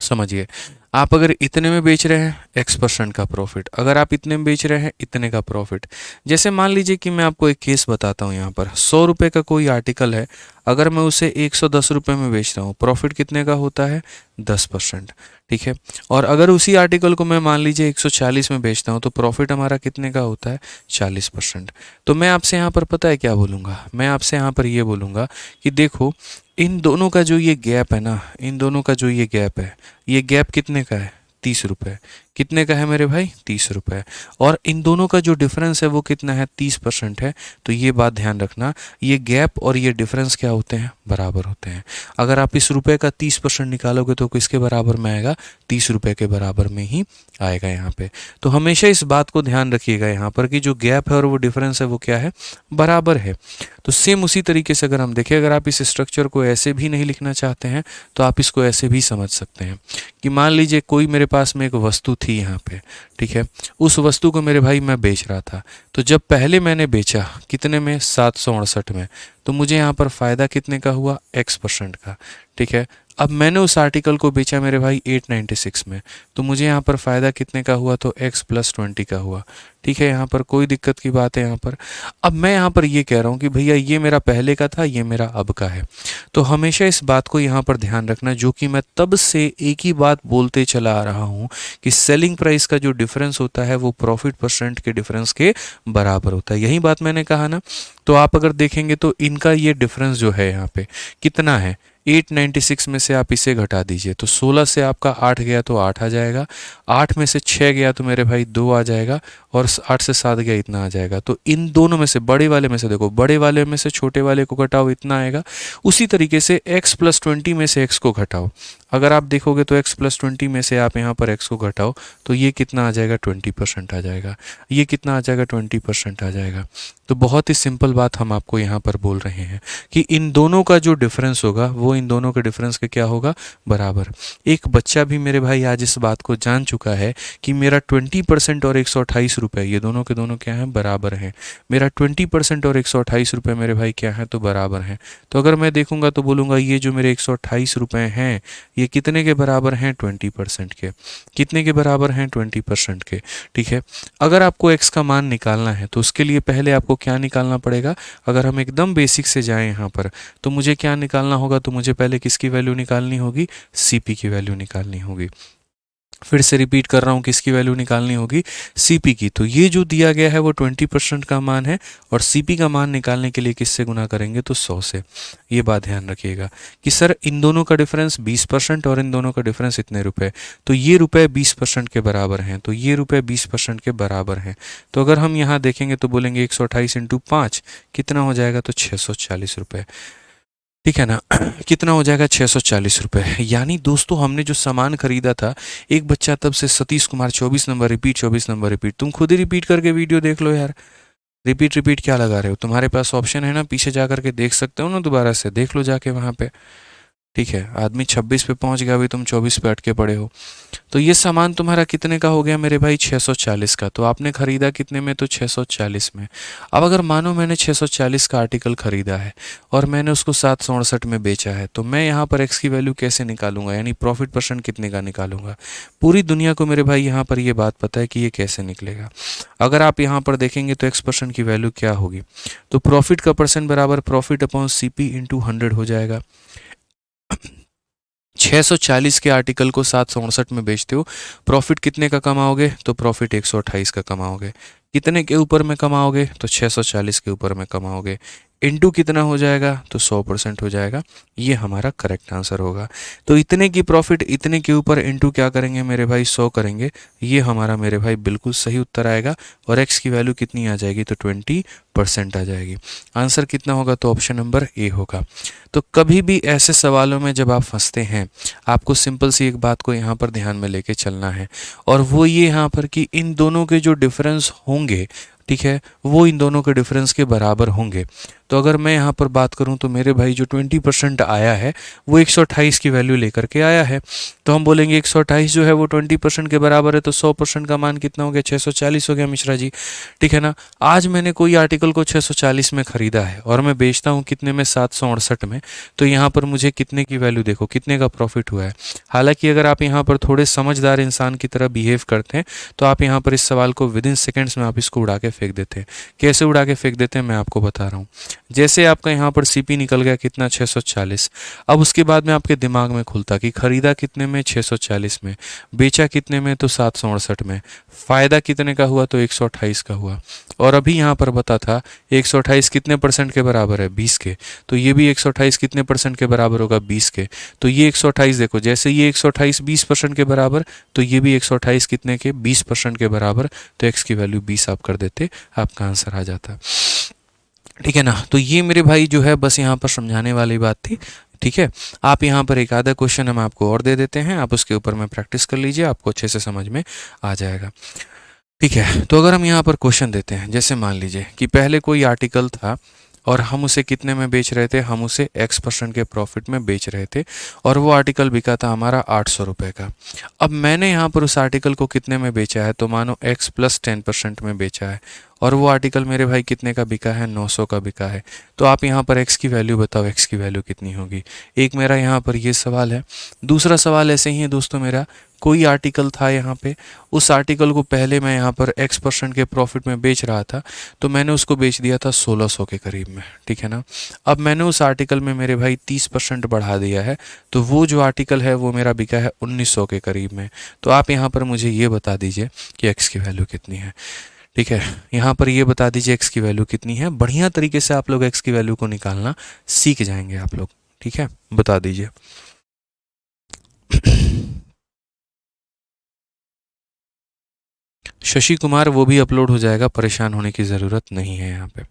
समझिए। आप अगर इतने में बेच रहे हैं x% का प्रॉफिट, अगर आप इतने में बेच रहे हैं इतने का प्रॉफिट। जैसे मान लीजिए कि मैं आपको एक केस बताता हूँ, यहाँ पर 100 रुपये का कोई आर्टिकल है, अगर मैं उसे 110 रुपये में बेचता हूँ, प्रॉफिट कितने का होता है, 10%। ठीक है, और अगर उसी आर्टिकल को मैं मान लीजिए 140 में बेचता हूँ तो प्रॉफिट हमारा कितने का होता है, 40%। तो मैं आपसे यहाँ पर पता है क्या बोलूँगा, मैं आपसे यहाँ पर ये बोलूँगा कि देखो इन दोनों का जो ये गैप है ना, इन दोनों का जो ये गैप है, ये गैप कितने का है, 30 रुपये। कितने का है मेरे भाई, 30 रुपये। और इन दोनों का जो डिफरेंस है वो कितना है, 30% है। तो ये बात ध्यान रखना, ये गैप और ये डिफरेंस क्या होते हैं, बराबर होते हैं। अगर आप इस रुपये का 30% निकालोगे तो किसके बराबर में आएगा, 30 रुपये के बराबर में ही आएगा यहाँ पे। तो हमेशा इस बात को ध्यान रखिएगा यहाँ पर कि जो गैप है और वो डिफरेंस है वो क्या है, बराबर है। तो सेम उसी तरीके से अगर हम देखें, अगर आप इस स्ट्रक्चर को ऐसे भी नहीं लिखना चाहते हैं तो आप इसको ऐसे भी समझ सकते हैं कि मान लीजिए कोई मेरे पास में एक वस्तु थी यहाँ पे। ठीक है, उस वस्तु को मेरे भाई मैं बेच रहा था। तो जब पहले मैंने बेचा कितने में, 768 में, तो मुझे यहाँ पर फ़ायदा कितने का हुआ, x% का। ठीक है, अब मैंने उस आर्टिकल को बेचा मेरे भाई 896 में, तो मुझे यहाँ पर फ़ायदा कितने का हुआ, तो x + 20 का हुआ। ठीक है, यहाँ पर कोई दिक्कत की बात है यहाँ पर। अब मैं यहाँ पर ये कह रहा हूँ कि भैया ये मेरा पहले का था, ये मेरा अब का है। तो हमेशा इस बात को यहाँ पर ध्यान रखना, जो कि मैं तब से एक ही बात बोलते चला आ रहा हूँ कि सेलिंग प्राइस का जो डिफरेंस होता है वो प्रॉफिट % के डिफरेंस के बराबर होता है। यही बात मैंने कहा ना। तो आप अगर देखेंगे तो इनका ये डिफरेंस जो है यहाँ पे कितना है, 896 में से आप इसे घटा दीजिए, तो 16 से आपका 8 गया तो 8 आ जाएगा, 8 में से 6 गया तो मेरे भाई 2 आ जाएगा, और 8 से 7 गया इतना आ जाएगा। तो इन दोनों में से बड़े वाले में से देखो, बड़े वाले में से छोटे वाले को घटाओ इतना आएगा। उसी तरीके से x + 20 में से x को घटाओ, अगर आप देखोगे तो x + 20 में से आप यहाँ पर x को घटाओ तो ये कितना आ जाएगा, 20% आ जाएगा। ये कितना आ जाएगा, 20% आ जाएगा। तो बहुत ही सिंपल बात हम आपको यहाँ पर बोल रहे हैं कि इन दोनों का जो डिफरेंस होगा वो इन दोनों के डिफरेंस के क्या होगा, बराबर। एक बच्चा भी मेरे भाई आज इस बात को जान चुका है कि मेरा 20% और 128 रुपये ये दोनों के दोनों क्या हैं, बराबर हैं। मेरा 20% और 128 रुपये मेरे भाई क्या है, तो बराबर हैं। तो अगर मैं देखूंगा तो बोलूँगा ये जो मेरे 128 रुपये हैं ये कितने के बराबर हैं, 20% के। कितने के बराबर हैं, 20% के। ठीक है, अगर आपको x का मान निकालना है तो उसके लिए पहले आपको क्या निकालना पड़ेगा, अगर हम एकदम बेसिक से जाएं यहाँ पर तो मुझे क्या निकालना होगा, तो मुझे पहले किसकी वैल्यू निकालनी होगी, CP की वैल्यू निकालनी होगी। फिर से रिपीट कर रहा हूँ, किसकी वैल्यू निकालनी होगी, CP की। तो ये जो दिया गया है वो 20% का मान है, और CP का मान निकालने के लिए किससे गुना करेंगे, तो 100 से। ये बात ध्यान रखिएगा कि सर इन दोनों का डिफरेंस 20% और इन दोनों का डिफरेंस इतने रुपए, तो ये रुपए 20% के बराबर हैं, तो ये रुपए 20% के बराबर हैं। तो अगर हम यहाँ देखेंगे तो बोलेंगे 128 × 5 कितना हो जाएगा, तो 640 रुपये। ठीक है ना, कितना हो जाएगा, 640 रुपये। यानी दोस्तों हमने जो सामान खरीदा था, एक बच्चा तब से Satish Kumar 24 number repeat, 24 number repeat. तुम खुद ही रिपीट करके वीडियो देख लो यार, रिपीट रिपीट क्या लगा रहे हो, तुम्हारे पास ऑप्शन है ना, पीछे जा करके देख सकते हो ना, दोबारा से देख लो जाके वहाँ पे। ठीक है, आदमी 26 पे पहुंच गया, अभी तुम 24 पे अटके पड़े हो। तो ये सामान तुम्हारा कितने का हो गया मेरे भाई, 640 का। तो आपने खरीदा कितने में, तो 640 में। अब अगर मानो मैंने 640 का आर्टिकल खरीदा है और मैंने उसको 768 में बेचा है, तो मैं यहाँ पर x की वैल्यू कैसे निकालूंगा, यानी प्रॉफिट परसेंट कितने का निकालूंगा। पूरी दुनिया को मेरे भाई यहाँ पर ये बात पता है कि ये कैसे निकलेगा। अगर आप यहाँ पर देखेंगे तो x% की वैल्यू क्या होगी, तो प्रॉफिट का परसेंट बराबर प्रॉफिट अपॉन CP × 100 हो जाएगा। 640 के आर्टिकल को 768 में बेचते हो, प्रॉफिट कितने का कमाओगे, तो प्रॉफिट 128 का कमाओगे। कितने के ऊपर में कमाओगे, तो 640 के ऊपर में कमाओगे। इनटू कितना हो जाएगा, तो 100% हो जाएगा। ये हमारा करेक्ट आंसर होगा। तो इतने की प्रॉफिट इतने के ऊपर इनटू क्या करेंगे मेरे भाई, 100 करेंगे। ये हमारा मेरे भाई बिल्कुल सही उत्तर आएगा। और x की वैल्यू कितनी आ जाएगी, तो 20% आ जाएगी। आंसर कितना होगा, तो ऑप्शन नंबर ए होगा। तो कभी भी ऐसे सवालों में जब आप फंसते हैं, आपको सिंपल सी एक बात को यहाँ पर ध्यान में लेके चलना है, और वो ये यहाँ पर कि इन दोनों के जो डिफरेंस होंगे, ठीक है, वो इन दोनों के डिफरेंस के बराबर होंगे। तो अगर मैं यहाँ पर बात करूँ तो मेरे भाई जो 20% आया है वो 128 की वैल्यू लेकर के आया है। तो हम बोलेंगे 128 जो है वो 20% के बराबर है, तो 100% का मान कितना हो गया, 640 हो गया मिश्रा जी। ठीक है ना, आज मैंने कोई आर्टिकल को 640 में ख़रीदा है और मैं बेचता हूँ कितने में, 768 में। तो यहाँ पर मुझे कितने की वैल्यू देखो, कितने का प्रॉफिट हुआ है। हालांकि अगर आप यहाँ पर थोड़े समझदार इंसान की तरह बिहेव करते हैं तो आप यहाँ पर इस सवाल को विदिन सेकेंड्स में आप इसको उड़ा के फेंक देते हैं। कैसे उड़ा के फेंक देते हैं मैं आपको बता रहा हूँ। जैसे आपका यहाँ पर CP निकल गया कितना, 640। अब उसके बाद में आपके दिमाग में खुलता कि खरीदा कितने में, 640 में, बेचा कितने में, तो 768 में, फ़ायदा कितने का हुआ, तो 128 का हुआ। और अभी यहाँ पर बता था 128 कितने % के बराबर है, 20 के। तो ये भी 128 कितने % के बराबर होगा, 20 के। तो ये 128 देखो, जैसे ये 128 20% के बराबर, तो ये भी 128 कितने के, 20% के बराबर। तो x की वैल्यू 20 आप कर देते, आपका आंसर आ जाता। ठीक है ना, तो ये मेरे भाई जो है बस यहाँ पर समझाने वाली बात थी। ठीक है, आप यहाँ पर एक आधा क्वेश्चन हम आपको और दे देते हैं, आप उसके ऊपर में प्रैक्टिस कर लीजिए, आपको अच्छे से समझ में आ जाएगा। ठीक है, तो अगर हम यहाँ पर क्वेश्चन देते हैं, जैसे मान लीजिए कि पहले कोई आर्टिकल था और हम उसे कितने में बेच रहे थे, हम उसे x% के प्रॉफिट में बेच रहे थे, और वो आर्टिकल बिका था हमारा 800 रुपये का। अब मैंने यहाँ पर उस आर्टिकल को कितने में बेचा है, तो मानो x + 10% में बेचा है, और वो आर्टिकल मेरे भाई कितने का बिका है, 900 का बिका है। तो आप यहाँ पर x की वैल्यू बताओ, x की वैल्यू कितनी होगी। एक मेरा यहाँ पर ये सवाल है। दूसरा सवाल ऐसे ही है दोस्तों, मेरा कोई आर्टिकल था यहाँ पे, उस आर्टिकल को पहले मैं यहाँ पर x% के प्रॉफिट में बेच रहा था, तो मैंने उसको बेच दिया था 1600 के करीब में। ठीक है ना, अब मैंने उस आर्टिकल में मेरे भाई 30% बढ़ा दिया है, तो वो जो आर्टिकल है वो मेरा बिका है 1900 के करीब में। तो आप यहाँ पर मुझे ये बता दीजिए कि x की वैल्यू कितनी है। ठीक है, यहाँ पर ये बता दीजिए x की वैल्यू कितनी है। बढ़िया तरीके से आप लोग x की वैल्यू को निकालना सीख जाएंगे आप लोग। ठीक है, बता दीजिए। शशि कुमार, वो भी अपलोड हो जाएगा, परेशान होने की ज़रूरत नहीं है यहाँ पे,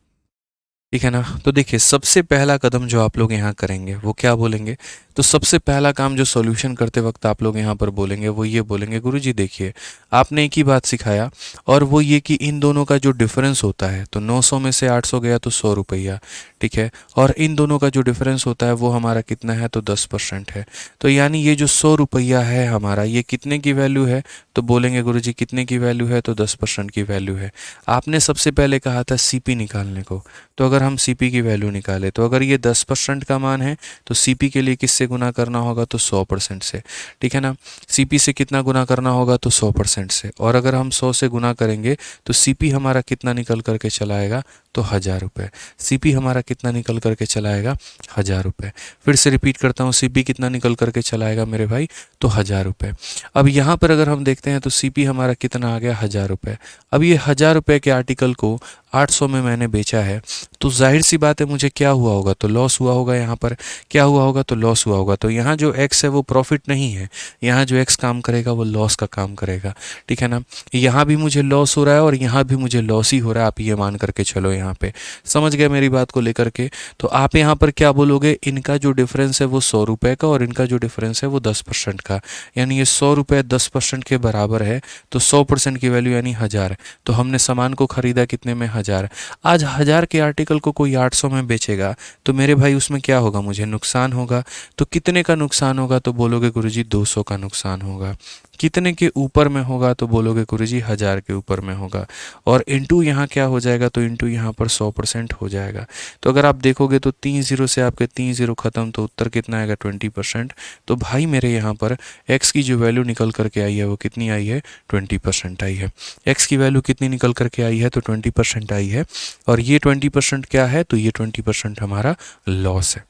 ठीक है ना। तो देखिए, सबसे पहला कदम जो आप लोग यहाँ करेंगे वो क्या बोलेंगे, तो सबसे पहला काम जो सॉल्यूशन करते वक्त आप लोग यहाँ पर बोलेंगे वो ये बोलेंगे, गुरुजी देखिए आपने एक ही बात सिखाया, और वो ये कि इन दोनों का जो डिफरेंस होता है, तो 900 में से 800 गया तो 100 रुपया, ठीक है, और इन दोनों का जो डिफरेंस होता है वो हमारा कितना है, तो 10% है। तो यानी ये जो 100 रुपया है हमारा, ये कितने की वैल्यू है, तो बोलेंगे गुरुजी कितने की वैल्यू है, तो 10% की वैल्यू है। आपने सबसे पहले कहा था सीपी निकालने को, तो अगर हम सीपी की वैल्यू निकालें, तो अगर ये 10% का मान है तो सीपी के लिए किससे गुना करना होगा, तो 100% से, ठीक है ना। सीपी से कितना गुना करना होगा, तो 100% से, और अगर हम 100 से गुना करेंगे तो सीपी हमारा कितना निकल करके चला आएगा, तो 1000 रुपये। सीपी हमारा कितना निकल करके चला आएगा, 1000 रुपये। फिर से रिपीट करता हूँ, सीपी कितना निकल करके चला आएगा मेरे भाई, तो 1000 रुपये। अब यहाँ पर अगर हम देखते हैं तो सीपी हमारा कितना आ गया, 1000 रुपये। अब ये 1000 रुपये के आर्टिकल को 800 में मैंने बेचा है, तो जाहिर सी बात है मुझे क्या हुआ होगा, तो लॉस हुआ होगा। यहाँ पर क्या हुआ होगा, तो लॉस हुआ होगा। तो यहाँ जो एक्स है वो प्रॉफिट नहीं है, यहाँ जो एक्स काम करेगा वो लॉस का काम करेगा, ठीक है ना। यहाँ भी मुझे लॉस हो रहा है और यहाँ भी मुझे लॉस ही हो रहा है, आप ये मान करके चलो। यहाँ पे समझ गए मेरी बात को लेकर के। तो आप यहाँ पर क्या बोलोगे, इनका जो डिफरेंस है वो 100 रुपये का, और इनका जो डिफरेंस है वो 10% का, यानी ये 100 रुपये 10% के बराबर है, तो 100% की वैल्यू यानी 1000। तो हमने सामान को खरीदा कितने में, 1000। आज 1000 के आर्टिकल को कोई 800 में बेचेगा, तो मेरे भाई उसमें क्या होगा, मुझे नुकसान होगा। तो कितने का नुकसान होगा, तो बोलोगे गुरुजी 200 का नुकसान होगा। कितने के ऊपर में होगा, तो बोलोगे गुरुजी 1000 के ऊपर में होगा। और इंटू यहाँ क्या हो जाएगा, तो इंटू यहाँ पर 100% हो जाएगा। तो अगर आप देखोगे तो 3 जीरो से आपके 3 जीरो खत्म, तो उत्तर कितना आएगा, 20%। तो भाई मेरे यहाँ पर x की जो वैल्यू निकल करके आई है वो कितनी आई है, 20% आई है। x की वैल्यू कितनी निकल करके आई है, तो 20% आई है। और ये 20% क्या है, तो ये 20% हमारा लॉस है,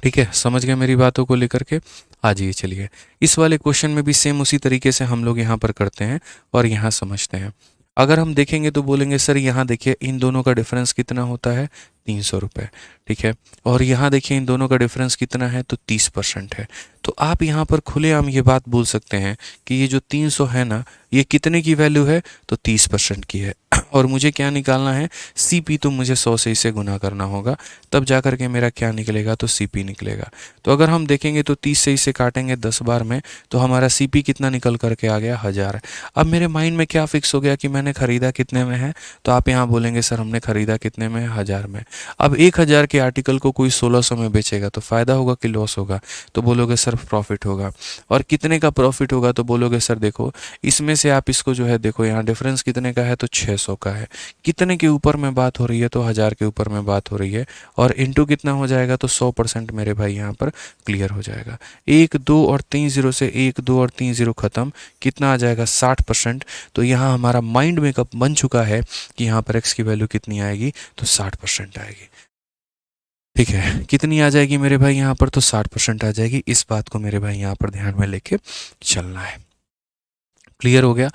ठीक है। समझ गए मेरी बातों को लेकर के। आ जाइए, चलिए इस वाले क्वेश्चन में भी सेम उसी तरीके से हम लोग यहाँ पर करते हैं और यहाँ समझते हैं। अगर हम देखेंगे तो बोलेंगे सर यहाँ देखिए इन दोनों का डिफरेंस कितना होता है, 300 रुपये, ठीक है। और यहाँ देखिए इन दोनों का डिफरेंस कितना है, तो 30% है। तो आप यहाँ पर खुलेआम ये बात बोल सकते हैं कि ये जो 300 है ना, ये कितने की वैल्यू है, तो 30% की है। और मुझे क्या निकालना है, सीपी, तो मुझे 100 से इसे गुना करना होगा, तब जा कर के मेरा क्या निकलेगा, तो सीपी निकलेगा। तो अगर हम देखेंगे तो 30 से इसे काटेंगे 10 बार में, तो हमारा सीपी कितना निकल करके आ गया, 1000। अब मेरे माइंड में क्या फिक्स हो गया कि मैंने खरीदा कितने में है, तो आप यहाँ बोलेंगे सर हमने खरीदा कितने में है, 1000 में। अब 1000 के आर्टिकल को कोई 1600 में बेचेगा तो फ़ायदा होगा कि लॉस होगा, तो बोलोगे सर प्रॉफिट होगा। और कितने का प्रॉफिट होगा, तो बोलोगे सर देखो इसमें से आप इसको जो है देखो यहाँ डिफरेंस कितने का है, तो 600 का है। कितने के ऊपर में बात हो रही है, तो 1000 के ऊपर में बात हो रही है। और इंटू कितना हो जाएगा, तो 100% मेरे भाई यहाँ पर क्लियर हो जाएगा। 1 2 और 3 जीरो से 1 2 और 3 जीरो खत्म, कितना आ जाएगा, 60%। तो यहाँ हमारा माइंड मेकअप बन चुका है कि यहाँ पर x की वैल्यू कितनी आएगी, तो 60% आएगी, ठीक है। कितनी आ जाएगी मेरे भाई यहाँ पर, तो 60% आ जाएगी। इस बात को मेरे भाई यहाँ पर ध्यान में लेके चलना है। क्लियर हो गया।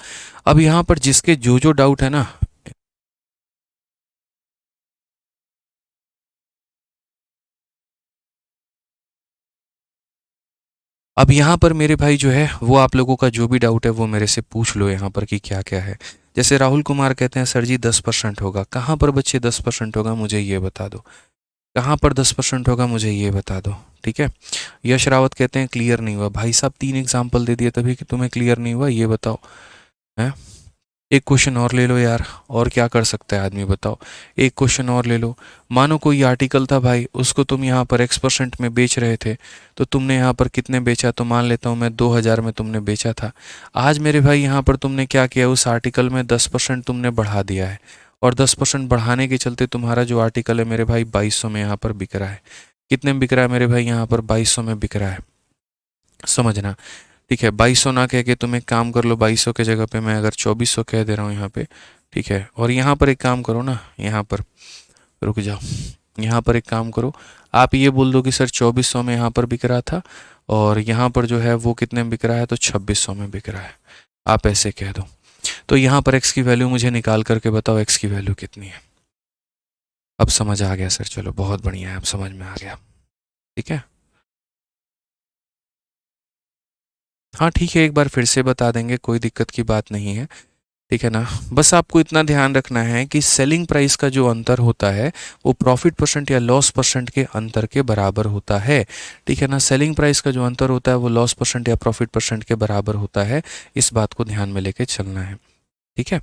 अब यहाँ पर जिसके जो जो डाउट है ना, अब यहाँ पर मेरे भाई जो है वो आप लोगों का जो भी डाउट है वो मेरे से पूछ लो यहाँ पर कि क्या क्या है। जैसे राहुल कुमार कहते हैं सर जी 10% होगा, कहाँ पर बच्चे 10% होगा मुझे ये बता दो, कहाँ पर 10% होगा मुझे ये बता दो, ठीक है। यश रावत कहते हैं क्लियर नहीं हुआ। भाई साहब 3 एग्जाम्पल दे दिए तभी कि तुम्हें क्लियर नहीं हुआ, ये बताओ है। एक क्वेश्चन और ले लो यार, और क्या कर सकता है आदमी बताओ। एक क्वेश्चन और ले लो। मानो कोई आर्टिकल था भाई, उसको तुम यहाँ पर x% में बेच रहे थे, तो तुमने यहाँ पर कितने बेचा, तो मान लेता हूँ मैं 2000 में तुमने बेचा था। आज मेरे भाई यहाँ पर तुमने क्या किया, उस आर्टिकल में 10% तुमने बढ़ा दिया है, और 10% बढ़ाने के चलते तुम्हारा जो आर्टिकल है मेरे भाई 2200 में यहाँ पर बिक रहा है। कितने में बिक रहा है मेरे भाई, यहाँ पर 2200 में बिक रहा है, समझना, ठीक है। 2200 ना कह के तुम एक काम कर लो, 2200 के जगह पे मैं अगर 2400 कह दे रहा हूँ यहाँ पे, ठीक है। और यहाँ पर एक काम करो ना, यहाँ पर रुक जाओ, यहाँ पर एक काम करो, आप ये बोल दो कि सर 2400 में यहाँ पर बिक रहा था, और यहाँ पर जो है वो कितने में बिक रहा है, तो 2600 में बिक रहा है, आप ऐसे कह दो। तो यहाँ पर x की वैल्यू मुझे निकाल करके बताओ x की वैल्यू कितनी है। अब समझ आ गया सर, चलो बहुत बढ़िया है, अब समझ में आ गया। ठीक है, हाँ ठीक है, एक बार फिर से बता देंगे, कोई दिक्कत की बात नहीं है। ठीक है ना, बस आपको इतना ध्यान रखना है कि सेलिंग प्राइस का जो अंतर होता है वो प्रॉफिट परसेंट या लॉस परसेंट के अंतर के बराबर होता है। ठीक है ना, सेलिंग प्राइस का जो अंतर होता है वो लॉस परसेंट या प्रॉफिट परसेंट के बराबर होता है, इस बात को ध्यान में लेके चलना है। ठीक है,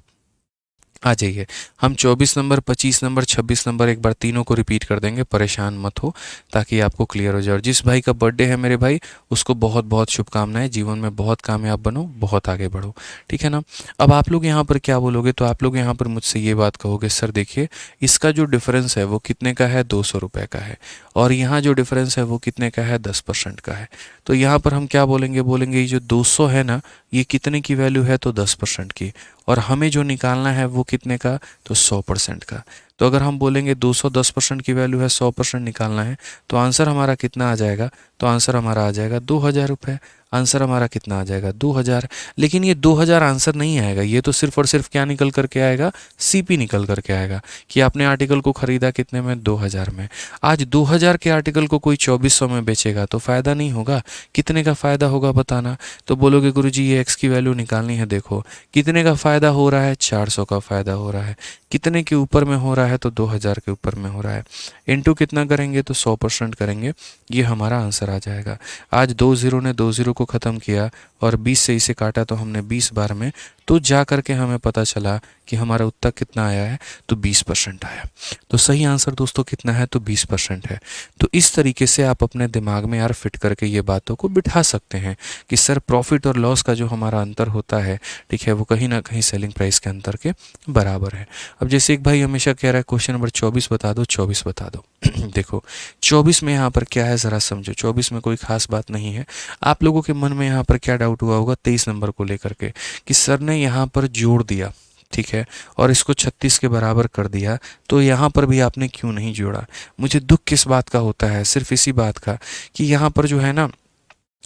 आ जाइए। हम 24 नंबर, 25 नंबर, 26 नंबर एक बार तीनों को रिपीट कर देंगे, परेशान मत हो, ताकि आपको क्लियर हो जाए। और जिस भाई का बर्थडे है मेरे भाई, उसको बहुत बहुत शुभकामनाएं, जीवन में बहुत कामयाब बनो, बहुत आगे बढ़ो। ठीक है ना, अब आप लोग यहाँ पर क्या बोलोगे, तो आप लोग यहाँ पर मुझसे ये बात कहोगे, सर देखिए इसका जो डिफरेंस है वो कितने का है, 200 रुपये का है, और यहाँ जो डिफरेंस है वो कितने का है, 10% का है। तो यहाँ पर हम क्या बोलेंगे, बोलेंगे ये जो 200 है ना, ये कितने की वैल्यू है, तो 10% की, और हमें जो निकालना है वो कितने का, तो 100% का। तो अगर हम बोलेंगे 210% की वैल्यू है, 100% निकालना है, तो आंसर हमारा कितना आ जाएगा, तो आंसर हमारा आ जाएगा 2000 रुपये। आंसर हमारा कितना आ जाएगा, 2000। लेकिन ये 2000 आंसर नहीं आएगा, ये तो सिर्फ और सिर्फ क्या निकल करके आएगा, सीपी निकल करके आएगा, कि आपने आर्टिकल को खरीदा कितने में, 2000 में। आज 2000 के आर्टिकल को कोई 2400 में बेचेगा तो फ़ायदा नहीं होगा, कितने का फ़ायदा होगा बताना। तो बोलोगे गुरुजी ये एक्स की वैल्यू निकालनी है, देखो कितने का फ़ायदा हो रहा है, 400 का फ़ायदा हो रहा है। कितने के ऊपर में हो रहा है, तो 2000 के ऊपर में हो रहा है। इनटू कितना करेंगे, तो 100% करेंगे, ये हमारा आंसर आ जाएगा। आज 2 ज़ीरो ने 2 ज़ीरो को ख़त्म किया और 20 से इसे काटा तो हमने 20 बार में, तो जा करके हमें पता चला कि हमारा उत्तर कितना आया है, तो 20% आया। तो सही आंसर दोस्तों कितना है, तो 20% है। तो इस तरीके से आप अपने दिमाग में यार फिट करके ये बातों को बिठा सकते हैं कि सर प्रॉफिट और लॉस का जो हमारा अंतर होता है, ठीक है, वो कहीं ना कहीं सेलिंग प्राइस के अंतर के बराबर है। अब जैसे एक भाई हमेशा कह रहा है क्वेश्चन नंबर 24 बता दो, 24 बता दो। देखो 24 में यहाँ पर क्या है, ज़रा समझो। 24 में कोई खास बात नहीं है। आप लोगों के मन में यहाँ पर क्या डाउट हुआ होगा 23 नंबर को लेकर के, कि सर ने यहाँ पर जोड़ दिया, ठीक है, और इसको 36 के बराबर कर दिया, तो यहाँ पर भी आपने क्यों नहीं जोड़ा। मुझे दुख किस बात का होता है, सिर्फ इसी बात का कि यहाँ पर जो है ना,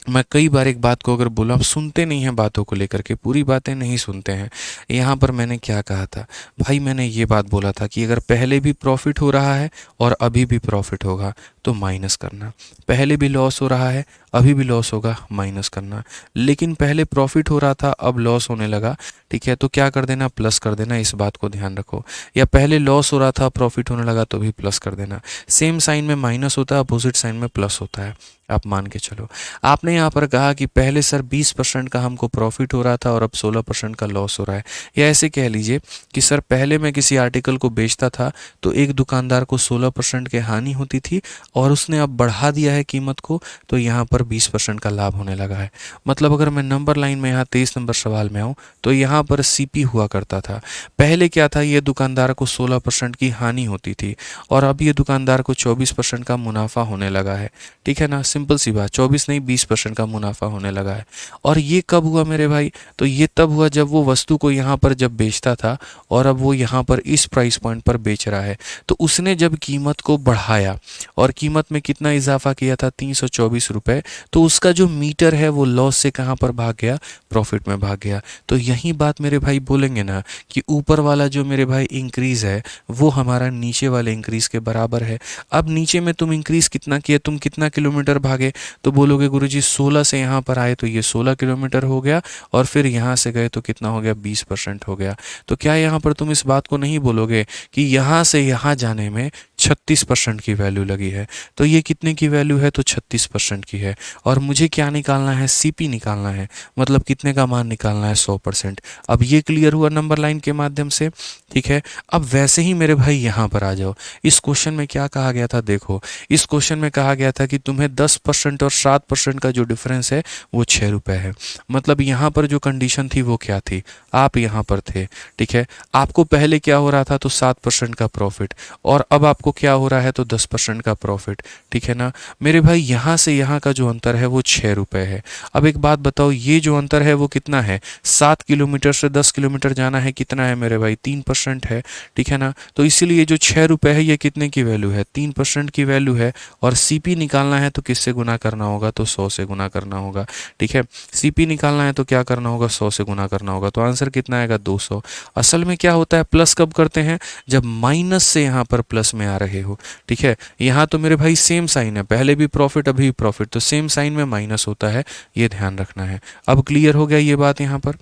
मैं कई बार एक बात को अगर बोला, आप सुनते नहीं हैं, बातों को लेकर के पूरी बातें नहीं सुनते हैं। यहाँ पर मैंने क्या कहा था भाई, मैंने ये बात बोला था कि अगर पहले भी प्रॉफिट हो रहा है और अभी भी प्रॉफिट होगा तो माइनस करना, पहले भी लॉस हो रहा है अभी भी लॉस होगा माइनस करना, लेकिन पहले प्रॉफिट हो रहा था अब लॉस होने लगा, ठीक है, तो क्या कर देना, प्लस कर देना, इस बात को ध्यान रखो। या पहले लॉस हो रहा था प्रॉफिट होने लगा तो भी प्लस कर देना। सेम साइन में माइनस होता है, अपोजिट साइन में प्लस होता है, आप मान के चलो। आपने यहाँ पर कहा कि पहले सर 20% का हमको प्रॉफिट हो रहा था और अब 16% का लॉस हो रहा है, या ऐसे कह लीजिए कि सर पहले मैं किसी आर्टिकल को बेचता था तो एक दुकानदार को 16% की हानि होती थी और उसने अब बढ़ा दिया है कीमत को, तो यहाँ पर 20% का लाभ होने लगा है। मतलब अगर मैं नंबर लाइन में यहाँ 23 नंबर सवाल में आऊँ तो यहाँ पर सीपी हुआ करता था। पहले क्या था, ये दुकानदार को 16% की हानि होती थी और अब ये दुकानदार को 24% का मुनाफा होने लगा है। ठीक है ना, सिंपल सी बात, 24 नहीं 20% का मुनाफा होने लगा है। और ये कब हुआ मेरे भाई, तो ये तब हुआ जब वो वस्तु को यहाँ पर जब बेचता था और अब वो यहाँ पर इस प्राइस पॉइंट पर बेच रहा है, तो उसने जब कीमत को बढ़ाया और कीमत में कितना इजाफा किया था, 324 रुपये, तो उसका जो मीटर है वो लॉस से कहाँ पर भाग गया, प्रॉफिट में भाग गया। तो यही बात मेरे भाई बोलेंगे ना कि ऊपर वाला जो मेरे भाई इंक्रीज है वो हमारा नीचे वाले इंक्रीज के बराबर है। अब नीचे में तुम इंक्रीज कितना किए, तुम कितना किलोमीटर भागे, तो बोलोगे गुरुजी 16 से यहाँ पर आए तो ये 16 किलोमीटर हो गया और फिर यहाँ से गए तो कितना हो गया, 20% हो गया। तो क्या यहाँ पर तुम इस बात को नहीं बोलोगे कि यहाँ से यहाँ जाने में 36% की वैल्यू लगी है, तो ये कितने की वैल्यू है, तो 36% की है। और मुझे क्या निकालना है, सीपी निकालना है, मतलब कितने का मान निकालना है, 100%। अब ये क्लियर हुआ नंबर लाइन के माध्यम से, ठीक है। अब वैसे ही मेरे भाई यहाँ पर आ जाओ। इस क्वेश्चन में क्या कहा गया था, देखो इस क्वेश्चन में कहा गया था कि तुम्हें 10% और 7% का जो डिफरेंस है वो 6 रुपये है। मतलब यहाँ पर जो कंडीशन थी वो क्या थी, आप यहाँ पर थे, ठीक है, आपको पहले क्या हो रहा था, तो 7% का प्रॉफिट, और अब आपको क्या हो रहा है, तो 10% का प्रॉफिट, ठीक है ना। मेरे भाई यहाँ से यहाँ का जो अंतर है वो 6 रुपये है। अब एक बात बताओ, ये जो अंतर है वो कितना है, 7 किलोमीटर से 10 किलोमीटर जाना है, कितना है मेरे भाई, 3% है, ठीक है ना। तो इसीलिए जो 6 रुपये है ये कितने की वैल्यू है, 3% की वैल्यू है। और सीपी निकालना है तो किससे गुना करना होगा, तो 100 से गुना करना होगा, ठीक है। सीपी निकालना है तो क्या करना होगा, 100 से गुना करना होगा, तो आंसर कितना आएगा, 200। असल में क्या होता है, प्लस कब करते हैं, जब माइनस से यहाँ पर प्लस में आ आ रहे हो। ठीक है, यहाँ तो मेरे भाई सेम साइन है, पहले भी प्रॉफिट अभी भी प्रॉफिट, तो सेम साइन में माइनस होता है, ये ध्यान रखना है। अब क्लियर हो गया ये बात यहाँ पर?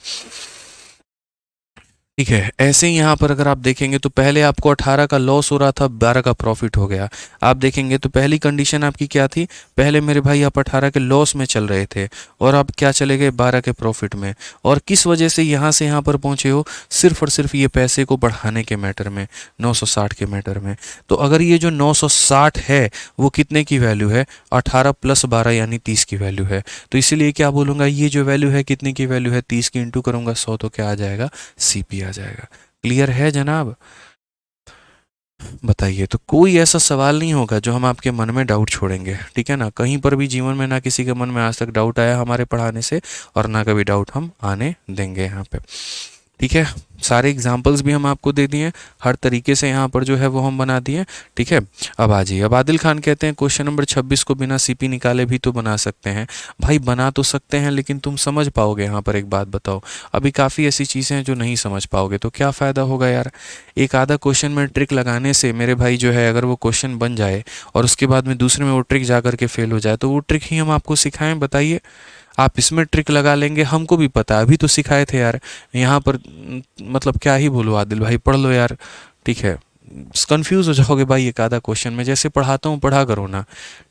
ठीक है, ऐसे ही यहाँ पर अगर आप देखेंगे तो पहले आपको 18 का लॉस हो रहा था, 12 का प्रॉफिट हो गया। आप देखेंगे तो पहली कंडीशन आपकी क्या थी, पहले मेरे भाई आप 18 के लॉस में चल रहे थे और आप क्या चले गए 12 के प्रॉफिट में। और किस वजह से यहाँ से यहाँ पर पहुँचे हो, सिर्फ और सिर्फ ये पैसे को बढ़ाने के मैटर में, 960 के मैटर में। तो अगर ये जो 960 है वो कितने की वैल्यू है, 18 + 12 यानी 30 की वैल्यू है। तो इसीलिए क्या बोलूँगा, ये जो वैल्यू है कितने की वैल्यू है, 30 की इंटू करूँगा 100 तो क्या आ जाएगा, सीपी आ जाएगा। क्लियर है जनाब? बताइए, तो कोई ऐसा सवाल नहीं होगा जो हम आपके मन में डाउट छोड़ेंगे, ठीक है ना? कहीं पर भी जीवन में ना किसी के मन में आज तक डाउट आया हमारे पढ़ाने से, और ना कभी डाउट हम आने देंगे यहाँ पे। ठीक है, सारे एग्जाम्पल्स भी हम आपको दे दिए, हर तरीके से यहाँ पर जो है वो हम बना दिए। ठीक है, अब आ जाइए। अब आदिल खान कहते हैं क्वेश्चन नंबर 26 को बिना सीपी निकाले भी तो बना सकते हैं। भाई बना तो सकते हैं, लेकिन तुम समझ पाओगे? यहाँ पर एक बात बताओ, अभी काफ़ी ऐसी चीज़ें हैं जो नहीं समझ पाओगे, तो क्या फ़ायदा होगा यार? एक आधा क्वेश्चन में ट्रिक लगाने से मेरे भाई जो है, अगर वो क्वेश्चन बन जाए और उसके बाद में दूसरे में वो ट्रिक जा करके फेल हो जाए, तो वो ट्रिक ही हम आपको सिखाएं? बताइए, आप इसमें ट्रिक लगा लेंगे, हमको भी पता है, अभी तो सिखाए थे यार। यहाँ पर मतलब क्या ही बोलो आदिल भाई, पढ़ लो यार। ठीक है, कंफ्यूज हो जाओगे भाई एक आधा क्वेश्चन में, जैसे पढ़ाता हूँ पढ़ा करो ना।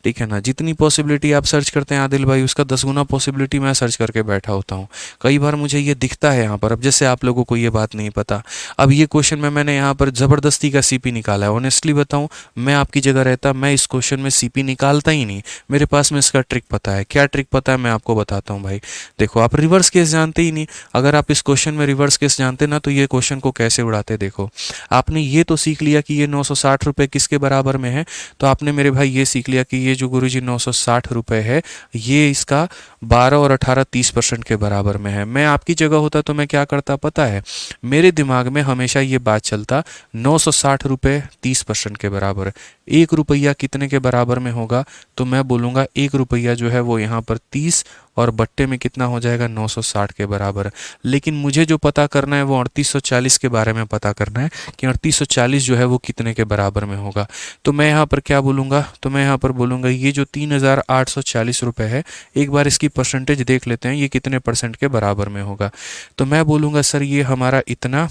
ठीक है ना, जितनी पॉसिबिलिटी आप सर्च करते हैं आदिल भाई, उसका 10 गुना पॉसिबिलिटी मैं सर्च करके बैठा होता हूँ। कई बार मुझे ये दिखता है यहाँ पर, अब जैसे आप लोगों को ये बात नहीं पता, अब ये क्वेश्चन में मैंने यहाँ पर ज़बरदस्ती का सीपी निकाला है। ऑनेस्टली बताऊँ, मैं आपकी जगह रहता, मैं इस क्वेश्चन में सीपी निकालता ही नहीं। मेरे पास में इसका ट्रिक पता है। क्या ट्रिक पता है, मैं आपको बताता हूँ भाई। देखो, आप रिवर्स केस जानते ही नहीं, अगर आप इस क्वेश्चन में रिवर्स केस जानते ना, तो ये क्वेश्चन को कैसे उड़ाते। देखो, आपने ये तो सीख लिया कि ये 960 रुपये किसके बराबर में है, तो आपने मेरे भाई ये सीख लिया कि ये जो गुरुजी 960 रुपये है, ये इसका 12 और 18 30% के बराबर में है। मैं आपकी जगह होता तो मैं क्या करता पता है, मेरे दिमाग में हमेशा ये बात चलता, 960 रुपये 30% के बराबर, 1 रुपया कितने के बराबर में होगा, तो मैं बोलूँगा 1 रुपया जो है वो यहाँ पर 30 और बट्टे में कितना हो जाएगा, 960 के बराबर। लेकिन मुझे जो पता करना है वो 3840 के बारे में पता करना है कि 3840 जो है वो कितने के बराबर में होगा। तो मैं यहाँ पर क्या बोलूँगा, तो मैं यहाँ पर बोलूँगा ये जो 3840 रुपये है, एक बार इसकी परसेंटेज देख लेते हैं, ये कितने % के बराबर में होगा। तो मैं बोलूँगा सर ये हमारा इतना,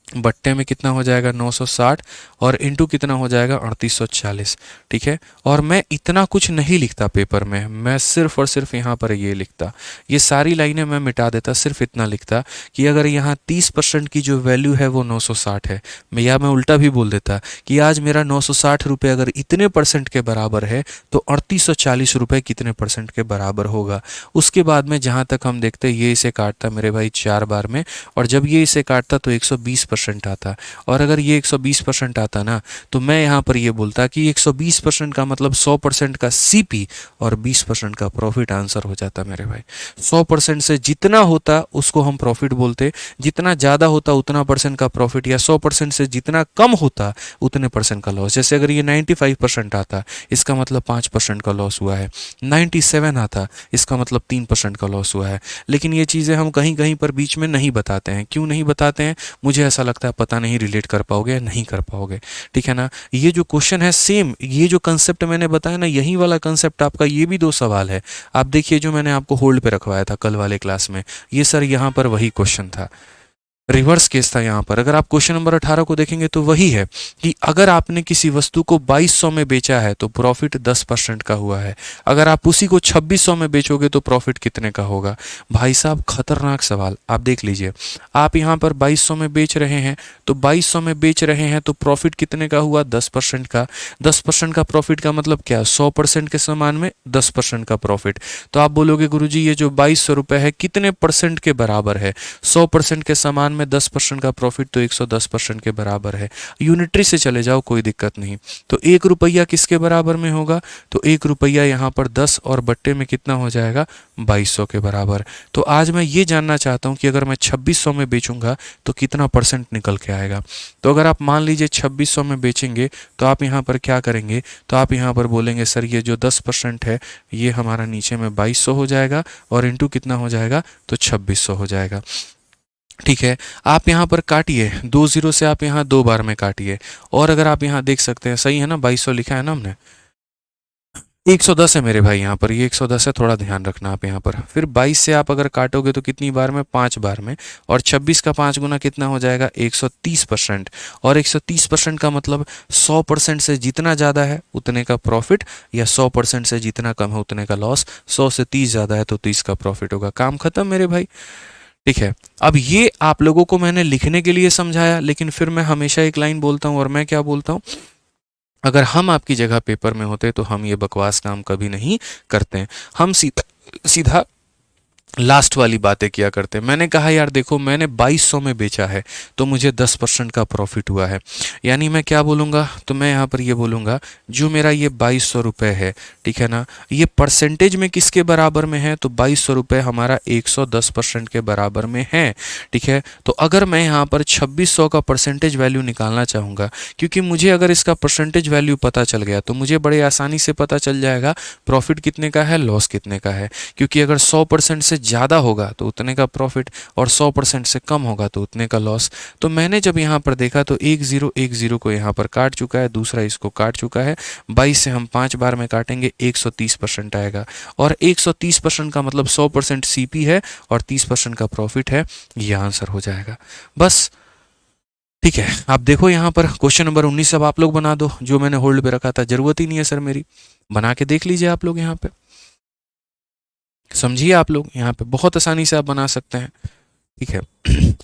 बट्टे में कितना हो जाएगा 960, और इंटू कितना हो जाएगा 3840। ठीक है, और मैं इतना कुछ नहीं लिखता पेपर में, मैं सिर्फ और सिर्फ यहाँ पर ये लिखता, ये सारी लाइनें मैं मिटा देता, सिर्फ इतना लिखता कि अगर यहाँ 30% की जो वैल्यू है वो 960 है, मैं उल्टा भी बोल देता कि आज मेरा 960 रुपये अगर इतने % के बराबर है, तो 3840 रुपये कितने % के बराबर होगा। उसके बाद में जहाँ तक हम देखते ये इसे काटता मेरे भाई 4 बार में, और जब ये इसे काटता तो 120% आता, और अगर ये 120% आता ना, तो मैं यहाँ पर ये बोलता कि 120% का मतलब 100% का सीपी और 20% का प्रॉफिट आंसर हो जाता मेरे भाई। 100% से जितना होता उसको हम प्रॉफिट बोलते, जितना ज़्यादा होता उतना % का प्रॉफिट, या 100% से जितना कम होता उतने % का लॉस। जैसे अगर ये 95% आता, इसका मतलब 5% का लॉस हुआ है, 97 आता, इसका मतलब 3% का लॉस हुआ है। लेकिन ये चीज़ें हम कहीं कहीं पर बीच में नहीं बताते हैं। क्यों नहीं बताते हैं, मुझे ऐसा लगता है पता नहीं रिलेट कर पाओगे या नहीं कर पाओगे। ठीक है ना, ये जो क्वेश्चन है सेम, ये जो कंसेप्ट मैंने बताया ना, यही वाला कंसेप्ट आपका, ये भी 2 सवाल है। आप देखिए जो मैंने आपको होल्ड पे रखवाया था कल वाले क्लास में, ये सर यहाँ पर वही क्वेश्चन था, रिवर्स केस था यहाँ पर। अगर आप क्वेश्चन नंबर 18 को देखेंगे तो वही है कि अगर आपने किसी वस्तु को 2200 में बेचा है तो प्रॉफिट 10% का हुआ है, अगर आप उसी को 2600 में बेचोगे तो प्रॉफिट कितने का होगा। भाई साहब खतरनाक सवाल, आप देख लीजिए, आप यहाँ पर 2200 में बेच रहे हैं, तो 2200 में बेच रहे हैं तो प्रॉफिट कितने का हुआ, 10% का। 10% का प्रॉफिट का मतलब क्या, 100% के समान में 10% का प्रॉफिट। तो आप बोलोगे गुरुजी ये जो 2200 रुपये है कितने % के बराबर है, 100% के समान में 10% का प्रॉफिट, तो 110% के बराबर है। यूनिटरी से चले जाओ कोई दिक्कत नहीं। तो 1 रुपया किसके बराबर में होगा, तो 1 रुपया यहाँ पर 10 और बट्टे में कितना हो जाएगा, 2200 के बराबर। तो आज मैं ये जानना चाहता हूँ कि अगर मैं 2600 में बेचूंगा तो कितना % निकल के आएगा। तो अगर आप मान लीजिए 2600 में बेचेंगे तो आप यहाँ पर क्या करेंगे, तो आप यहाँ पर बोलेंगे सर ये जो 10% है ये हमारा नीचे में 2200 हो जाएगा, और इंटू कितना हो जाएगा, तो 2600 हो जाएगा। ठीक है, आप यहाँ पर काटिए, 2 जीरो से आप यहाँ 2 बार में काटिए। और अगर आप यहाँ देख सकते हैं, सही है ना, 2200 लिखा है ना हमने, 110 है मेरे भाई, यहाँ पर ये 110 है, थोड़ा ध्यान रखना आप यहाँ पर। फिर 22 से आप अगर काटोगे तो कितनी बार में, 5 बार में। और 26 का 5 गुना कितना हो जाएगा, 130%। और 130% का मतलब 100% से जितना ज़्यादा है उतने का प्रॉफिट, या 100% से जितना कम है उतने का लॉस। 100 से 30 ज़्यादा है तो 30 का प्रॉफिट होगा। काम खत्म मेरे भाई। ठीक है, अब ये आप लोगों को मैंने लिखने के लिए समझाया, लेकिन फिर मैं हमेशा एक लाइन बोलता हूँ, और मैं क्या बोलता हूँ, अगर हम आपकी जगह पेपर में होते तो हम ये बकवास काम कभी नहीं करते हैं। हम सीधा सीधा लास्ट वाली बातें किया करते हैं। मैंने कहा यार देखो, मैंने 2200 में बेचा है तो मुझे 10% का प्रॉफिट हुआ है। यानी मैं क्या बोलूँगा, तो मैं यहाँ पर ये बोलूँगा, जो मेरा ये 2200 रुपये है, ठीक है ना, ये परसेंटेज में किसके बराबर में है, तो 2200 रुपये हमारा 110% के बराबर में है। ठीक है, तो अगर मैं यहाँ पर 2600 का परसेंटेज वैल्यू निकालना चाहूँगा, क्योंकि मुझे अगर इसका परसेंटेज वैल्यू पता चल गया तो मुझे बड़े आसानी से पता चल जाएगा प्रॉफिट कितने का है, लॉस कितने का है। क्योंकि अगर 100% से ज़्यादा होगा तो उतने का प्रॉफिट, और 100% से कम होगा तो उतने का लॉस। तो मैंने जब यहाँ पर देखा तो 1010 को यहाँ पर काट चुका है, दूसरा इसको काट चुका है। 22 से हम 5 बार में काटेंगे, 130% आएगा। और 130% का मतलब 100% सीपी है और 30% का प्रॉफिट है। ये आंसर हो जाएगा बस। ठीक है, आप देखो यहाँ पर क्वेश्चन नंबर 19 अब आप लोग बना दो, जो मैंने होल्ड पे रखा था। जरूरत ही नहीं है सर मेरी, बना के देख लीजिए आप लोग यहाँ पे, समझिए आप लोग, यहाँ पे बहुत आसानी से आप बना सकते हैं। ठीक है,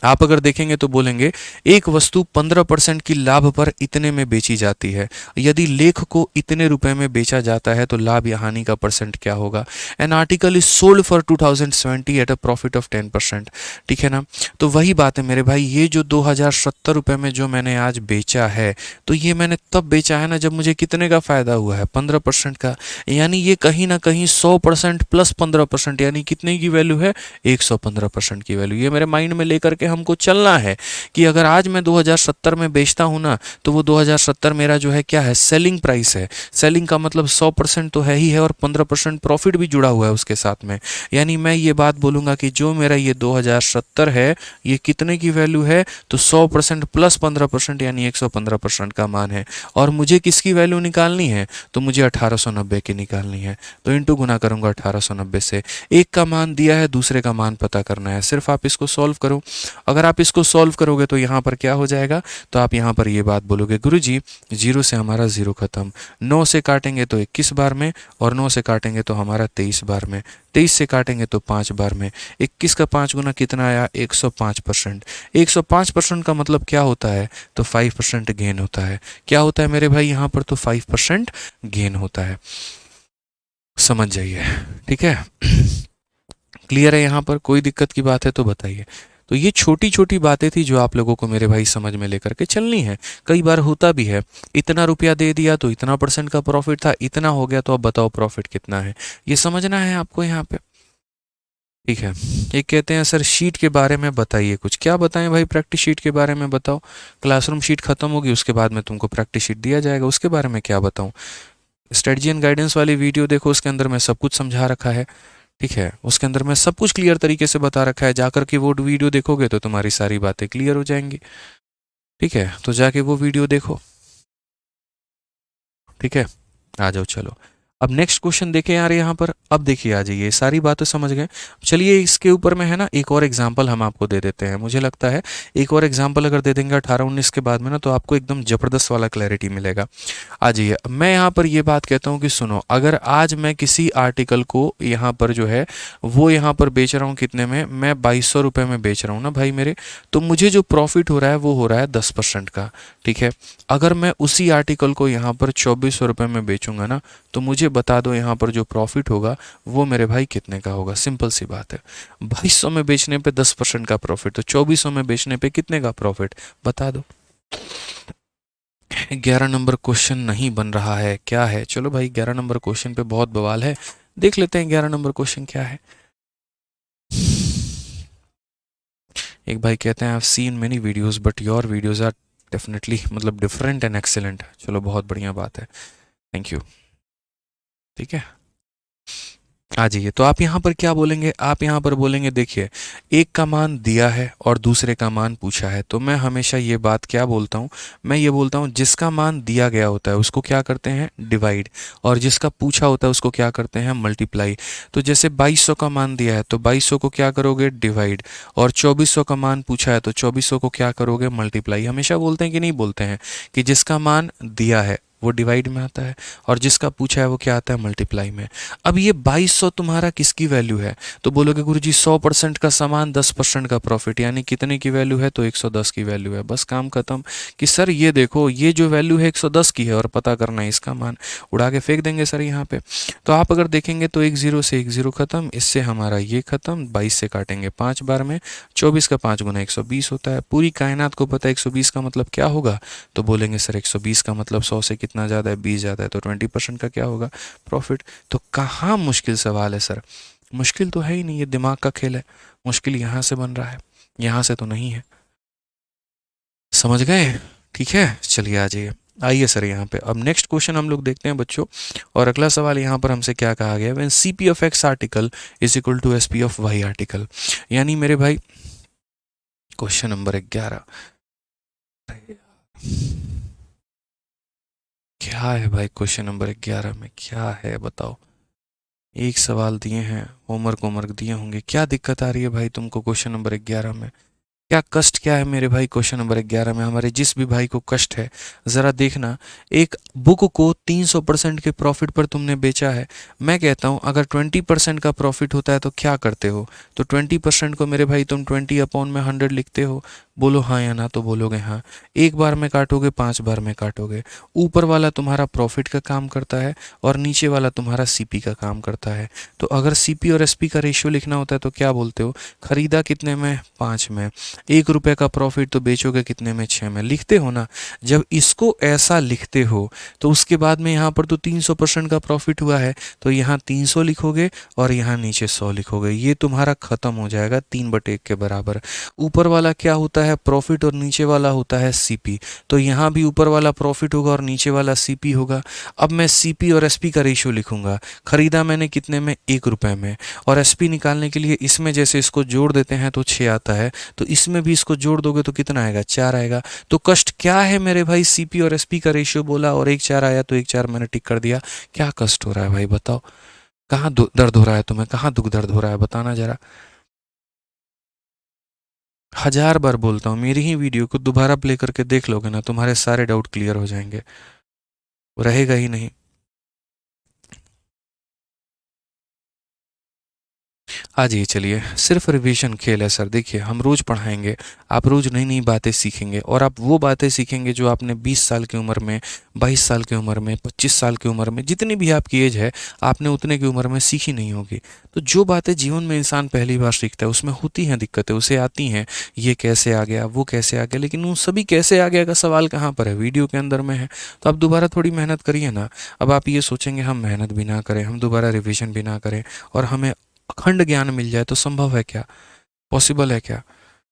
आप अगर देखेंगे तो बोलेंगे एक वस्तु 15% की लाभ पर इतने में बेची जाती है, यदि लेख को इतने रुपए में बेचा जाता है तो लाभ या हानि का परसेंट क्या होगा। An article is sold for 2070 eight a profit of 10%। ठीक है ना, तो वही बात है मेरे भाई, ये जो 2070 रुपये में जो मैंने आज बेचा है, तो ये मैंने तब बेचा है ना जब मुझे कितने का फायदा हुआ है, 15% का। यानी ये कहीं ना कहीं 100% प्लस 15%, यानी कितने की वैल्यू है, 115% की वैल्यू। ये मेरे माइंड में लेकर के हमको चलना है कि अगर आज मैं 2070 में बेचता हूं ना, तो वो 2070 मेरा जो है क्या है, सेलिंग प्राइस है। सेलिंग का मतलब 100% तो है ही है, और 15% प्रॉफिट भी जुड़ा हुआ है उसके साथ में। यानी मैं ये बात बोलूंगा कि जो मेरा ये 2070 है, ये कितने की वैल्यू है, तो 100% प्लस 15% यानी 115% का मान है। और मुझे किसकी वैल्यू निकालनी है, तो मुझे 1890 की निकालनी है। तो इंटू गुना करूंगा 1890 से। एक का मान दिया है, दूसरे का मान पता करना है, सिर्फ आप इसको सॉल्व करो। अगर आप इसको सॉल्व करोगे तो यहाँ पर क्या हो जाएगा, तो आप यहाँ पर ये बात बोलोगे, गुरुजी 0 से हमारा 0 खत्म, 9 से काटेंगे तो 21 बार में, और 9 से काटेंगे तो हमारा 23 बार में, 23 से काटेंगे तो 5 बार में। 21 का 5 गुना कितना आया, 105%। 105% का मतलब क्या होता है, तो 5% गेन होता है। क्या होता है मेरे भाई यहाँ पर, तो 5% गेन होता है। समझ जाइए, ठीक है। क्लियर है यहाँ पर, कोई दिक्कत की बात है तो बताइए। तो ये छोटी छोटी बातें थी जो आप लोगों को मेरे भाई समझ में लेकर के चलनी है। कई बार होता भी है, इतना रुपया दे दिया तो इतना % का प्रॉफिट था, इतना हो गया तो अब बताओ प्रॉफिट कितना है, ये समझना है आपको यहाँ पे। ठीक है, एक कहते हैं सर शीट के बारे में बताइए कुछ। क्या बताएं भाई, प्रैक्टिस शीट के बारे में बताओ। क्लासरूम शीट खत्म होगी, उसके बाद में तुमको प्रैक्टिस शीट दिया जाएगा, उसके बारे में क्या बताऊं। स्ट्रेटजी एंड गाइडेंस वाली वीडियो देखो, उसके अंदर मैं सब कुछ समझा रखा है। ठीक है, उसके अंदर मैं सब कुछ क्लियर तरीके से बता रखा है, जाकर के वो वीडियो देखोगे तो तुम्हारी सारी बातें क्लियर हो जाएंगी। ठीक है, तो जाके वो वीडियो देखो। ठीक है, आ जाओ चलो। अब नेक्स्ट क्वेश्चन देखें यार यहाँ पर। अब देखिए, आ जाइए, सारी बातें समझ गए। चलिए इसके ऊपर में है ना एक और एग्जांपल हम आपको दे देते हैं। मुझे लगता है एक और एग्जांपल अगर दे देंगे 18-19 के बाद में ना, तो आपको एकदम ज़बरदस्त वाला क्लैरिटी मिलेगा। आ जाइए, मैं यहाँ पर ये बात कहता हूँ कि सुनो, अगर आज मैं किसी आर्टिकल को यहाँ पर जो है वो यहाँ पर बेच रहा हूँ कितने में, मैं 2200 रुपये में बेच रहा हूँ ना भाई मेरे, तो मुझे जो प्रॉफिट हो रहा है वो हो रहा है 10% का। ठीक है, अगर मैं उसी आर्टिकल को यहाँ पर 2400 रुपये में बेचूंगा ना, तो मुझे बता दो यहाँ पर जो प्रॉफिट होगा वो मेरे भाई कितने का होगा। सिंपल सी बात है, 2200 में बेचने पे 10% का प्रॉफिट, तो 2400 में बेचने पे कितने का प्रॉफिट, बता दो। 11 नंबर क्वेश्चन नहीं बन रहा है, क्या है। चलो भाई 11 नंबर क्वेश्चन पे बहुत बवाल है, देख लेते हैं 11 नंबर क्वेश्चन क्या है। एक भाई कहते हैं I have seen many videos but your videos are definitely मतलब डिफरेंट एंड एक्सेलेंट। चलो बहुत बढ़िया बात है, थैंक यू। ठीक है, आ जाइए। तो आप यहाँ पर क्या बोलेंगे, आप यहाँ पर बोलेंगे देखिए एक का मान दिया है और दूसरे का मान पूछा है, तो मैं हमेशा ये बात क्या बोलता हूँ, मैं ये बोलता हूँ जिसका मान दिया गया होता है उसको क्या करते हैं, डिवाइड, और जिसका पूछा होता है उसको क्या करते हैं, मल्टीप्लाई। तो जैसे 2200 का मान दिया है तो 2200 को क्या करोगे, डिवाइड, और 2400 का मान पूछा है तो 2400 को क्या करोगे, मल्टीप्लाई। हमेशा बोलते हैं कि नहीं बोलते हैं कि जिसका मान दिया है वो डिवाइड में आता है और जिसका पूछा है वो क्या आता है, मल्टीप्लाई में। अब ये 2200 तुम्हारा किसकी वैल्यू है, तो बोलोगे गुरुजी 100% का सामान 10% का प्रॉफिट, यानी कितने की वैल्यू है, तो 110 की वैल्यू है। बस काम खत्म कि सर ये देखो ये जो वैल्यू है 110 की है और पता करना है इसका मान, उड़ा के फेंक देंगे सर यहाँ पे। तो आप अगर देखेंगे तो एक जीरो से एक जीरो खत्म, इससे हमारा ये खत्म, 22 से काटेंगे 5 बार में, 24 का 5 गुना 120 होता है। पूरी कायनात को पता है 120 का मतलब क्या होगा, तो बोलेंगे सर 120 का मतलब 100 से कितना ज़्यादा है, 20 ज़्यादा है, तो 20% का क्या होगा, प्रॉफिट। तो कहाँ मुश्किल सवाल है सर, मुश्किल तो है ही नहीं, ये दिमाग का खेल है। मुश्किल यहाँ से बन रहा है, यहाँ से तो नहीं है। समझ गए, ठीक है, चलिए आ जाइए। आइए सर यहाँ पे अब नेक्स्ट क्वेश्चन हम लोग देखते हैं बच्चों। और अगला सवाल यहाँ पर हमसे क्या कहा गया, when C P of X article is equal to S P of Y article. यानी मेरे भाई क्वेश्चन नंबर 11 क्या है भाई, क्वेश्चन नंबर 11 में क्या है बताओ। एक सवाल दिए हैं, होमवर्क होमवर्क दिए होंगे, क्या दिक्कत आ रही है भाई तुमको क्वेश्चन नंबर 11 में, क्या कष्ट क्या है मेरे भाई क्वेश्चन नंबर 11 में। हमारे जिस भी भाई को कष्ट है ज़रा देखना, एक बुक को 300% के प्रॉफिट पर तुमने बेचा है। मैं कहता हूँ अगर 20% का प्रॉफिट होता है तो क्या करते हो, तो 20% को मेरे भाई तुम 20/100 लिखते हो। बोलो हाँ या ना, तो बोलोगे हाँ। एक बार में काटोगे, 5 बार में काटोगे। ऊपर वाला तुम्हारा प्रॉफिट का काम करता है और नीचे वाला तुम्हारा सीपी का काम करता है। तो अगर सीपी और एसपी का रेशियो लिखना होता है तो क्या बोलते हो, खरीदा कितने में, 5 में, 1 रुपये का प्रॉफिट तो बेचोगे कितने में, 6 में, लिखते हो ना। जब इसको ऐसा लिखते हो तो उसके बाद में यहाँ पर तो 300% का प्रॉफिट हुआ है तो यहाँ 300 लिखोगे और यहाँ नीचे 100 लिखोगे, ये तुम्हारा खत्म हो जाएगा 3/1 के बराबर। ऊपर वाला क्या होता है, प्रॉफिट, और नीचे वाला होता है सीपी। तो यहाँ भी ऊपर वाला प्रॉफिट होगा और नीचे वाला सीपी होगा। अब मैं सीपी और एसपी का रेशियो लिखूंगा, खरीदा मैंने कितने में, 1 रुपये में, और एसपी निकालने के लिए इसमें जैसे इसको जोड़ देते हैं तो 6 आता है, तो इसमें भी इसको जोड़ दोगे तो कितना आएगा, 4 आएगा। तो कष्ट क्या है मेरे भाई, सीपी और एसपी का रेशियो बोला और 1 4 आया तो 1 4 मैंने टिक कर दिया। क्या कष्ट हो रहा है भाई बताओ, कहाँ दर्द हो रहा है तुम्हें, कहाँ दुख दर्द हो रहा है बताना जरा। 1000 बार बोलता हूँ, मेरी ही वीडियो को दोबारा प्ले करके देख लोगे ना, तुम्हारे सारे डाउट क्लियर हो जाएंगे, रहेगा ही नहीं। आ जाइए, चलिए सिर्फ रिवीजन खेल है सर। देखिए हम रोज़ पढ़ाएंगे, आप रोज़ नई नई बातें सीखेंगे और आप वो बातें सीखेंगे जो आपने 20 साल की उम्र में, 22 साल की उम्र में, 25 साल की उम्र में, जितनी भी आपकी एज है आपने उतने की उम्र में सीखी नहीं होगी। तो जो बातें जीवन में इंसान पहली बार सीखता है उसमें होती हैं दिक्कतें, उसे आती हैं, ये कैसे आ गया, वो कैसे आ गया, लेकिन उन सभी कैसे आ गया का सवाल कहाँ पर है, वीडियो के अंदर में है। तो आप दोबारा थोड़ी मेहनत करिए ना। अब आप ये सोचेंगे हम मेहनत भी ना करें, हम दोबारा रिविजन भी ना करें और हमें अखंड ज्ञान मिल जाए, तो संभव है क्या, पॉसिबल है क्या,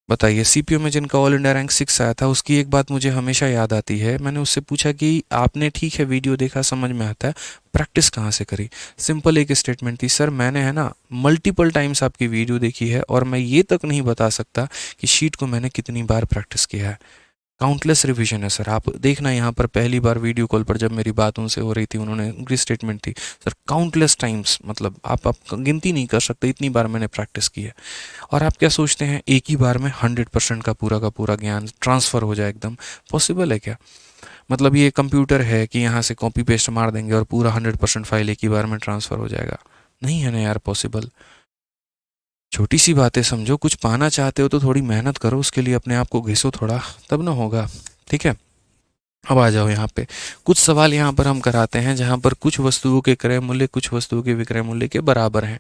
बताइए। सीपीयू में जिनका ऑल इंडिया रैंक 6 आया था उसकी एक बात मुझे हमेशा याद आती है, मैंने उससे पूछा कि आपने ठीक है वीडियो देखा, समझ में आता है, प्रैक्टिस कहाँ से करी। सिंपल एक स्टेटमेंट थी, सर मैंने है ना मल्टीपल टाइम्स आपकी वीडियो देखी है और मैं ये तक नहीं बता सकता कि शीट को मैंने कितनी बार प्रैक्टिस किया है। काउंटलेस रिवीजन है सर। आप देखना यहाँ पर पहली बार वीडियो कॉल पर जब मेरी बात उनसे हो रही थी, उन्होंने उनकी स्टेटमेंट थी सर काउंटलेस टाइम्स, मतलब आप गिनती नहीं कर सकते इतनी बार मैंने प्रैक्टिस की है। और आप क्या सोचते हैं एक ही बार में 100% का पूरा ज्ञान ट्रांसफ़र हो जाए, एकदम पॉसिबल है क्या। मतलब ये कंप्यूटर है कि यहाँ से कॉपी पेस्ट मार देंगे और पूरा 100% फाइल एक ही बार में ट्रांसफ़र हो जाएगा, नहीं है ना यार पॉसिबल। छोटी सी बातें समझो, कुछ पाना चाहते हो तो थोड़ी मेहनत करो, उसके लिए अपने आप को घिसो थोड़ा, तब ना होगा, ठीक है। अब आ जाओ यहाँ पे, कुछ सवाल यहाँ पर हम कराते हैं जहाँ पर कुछ वस्तुओं के क्रय मूल्य कुछ वस्तुओं के विक्रय मूल्य के बराबर हैं,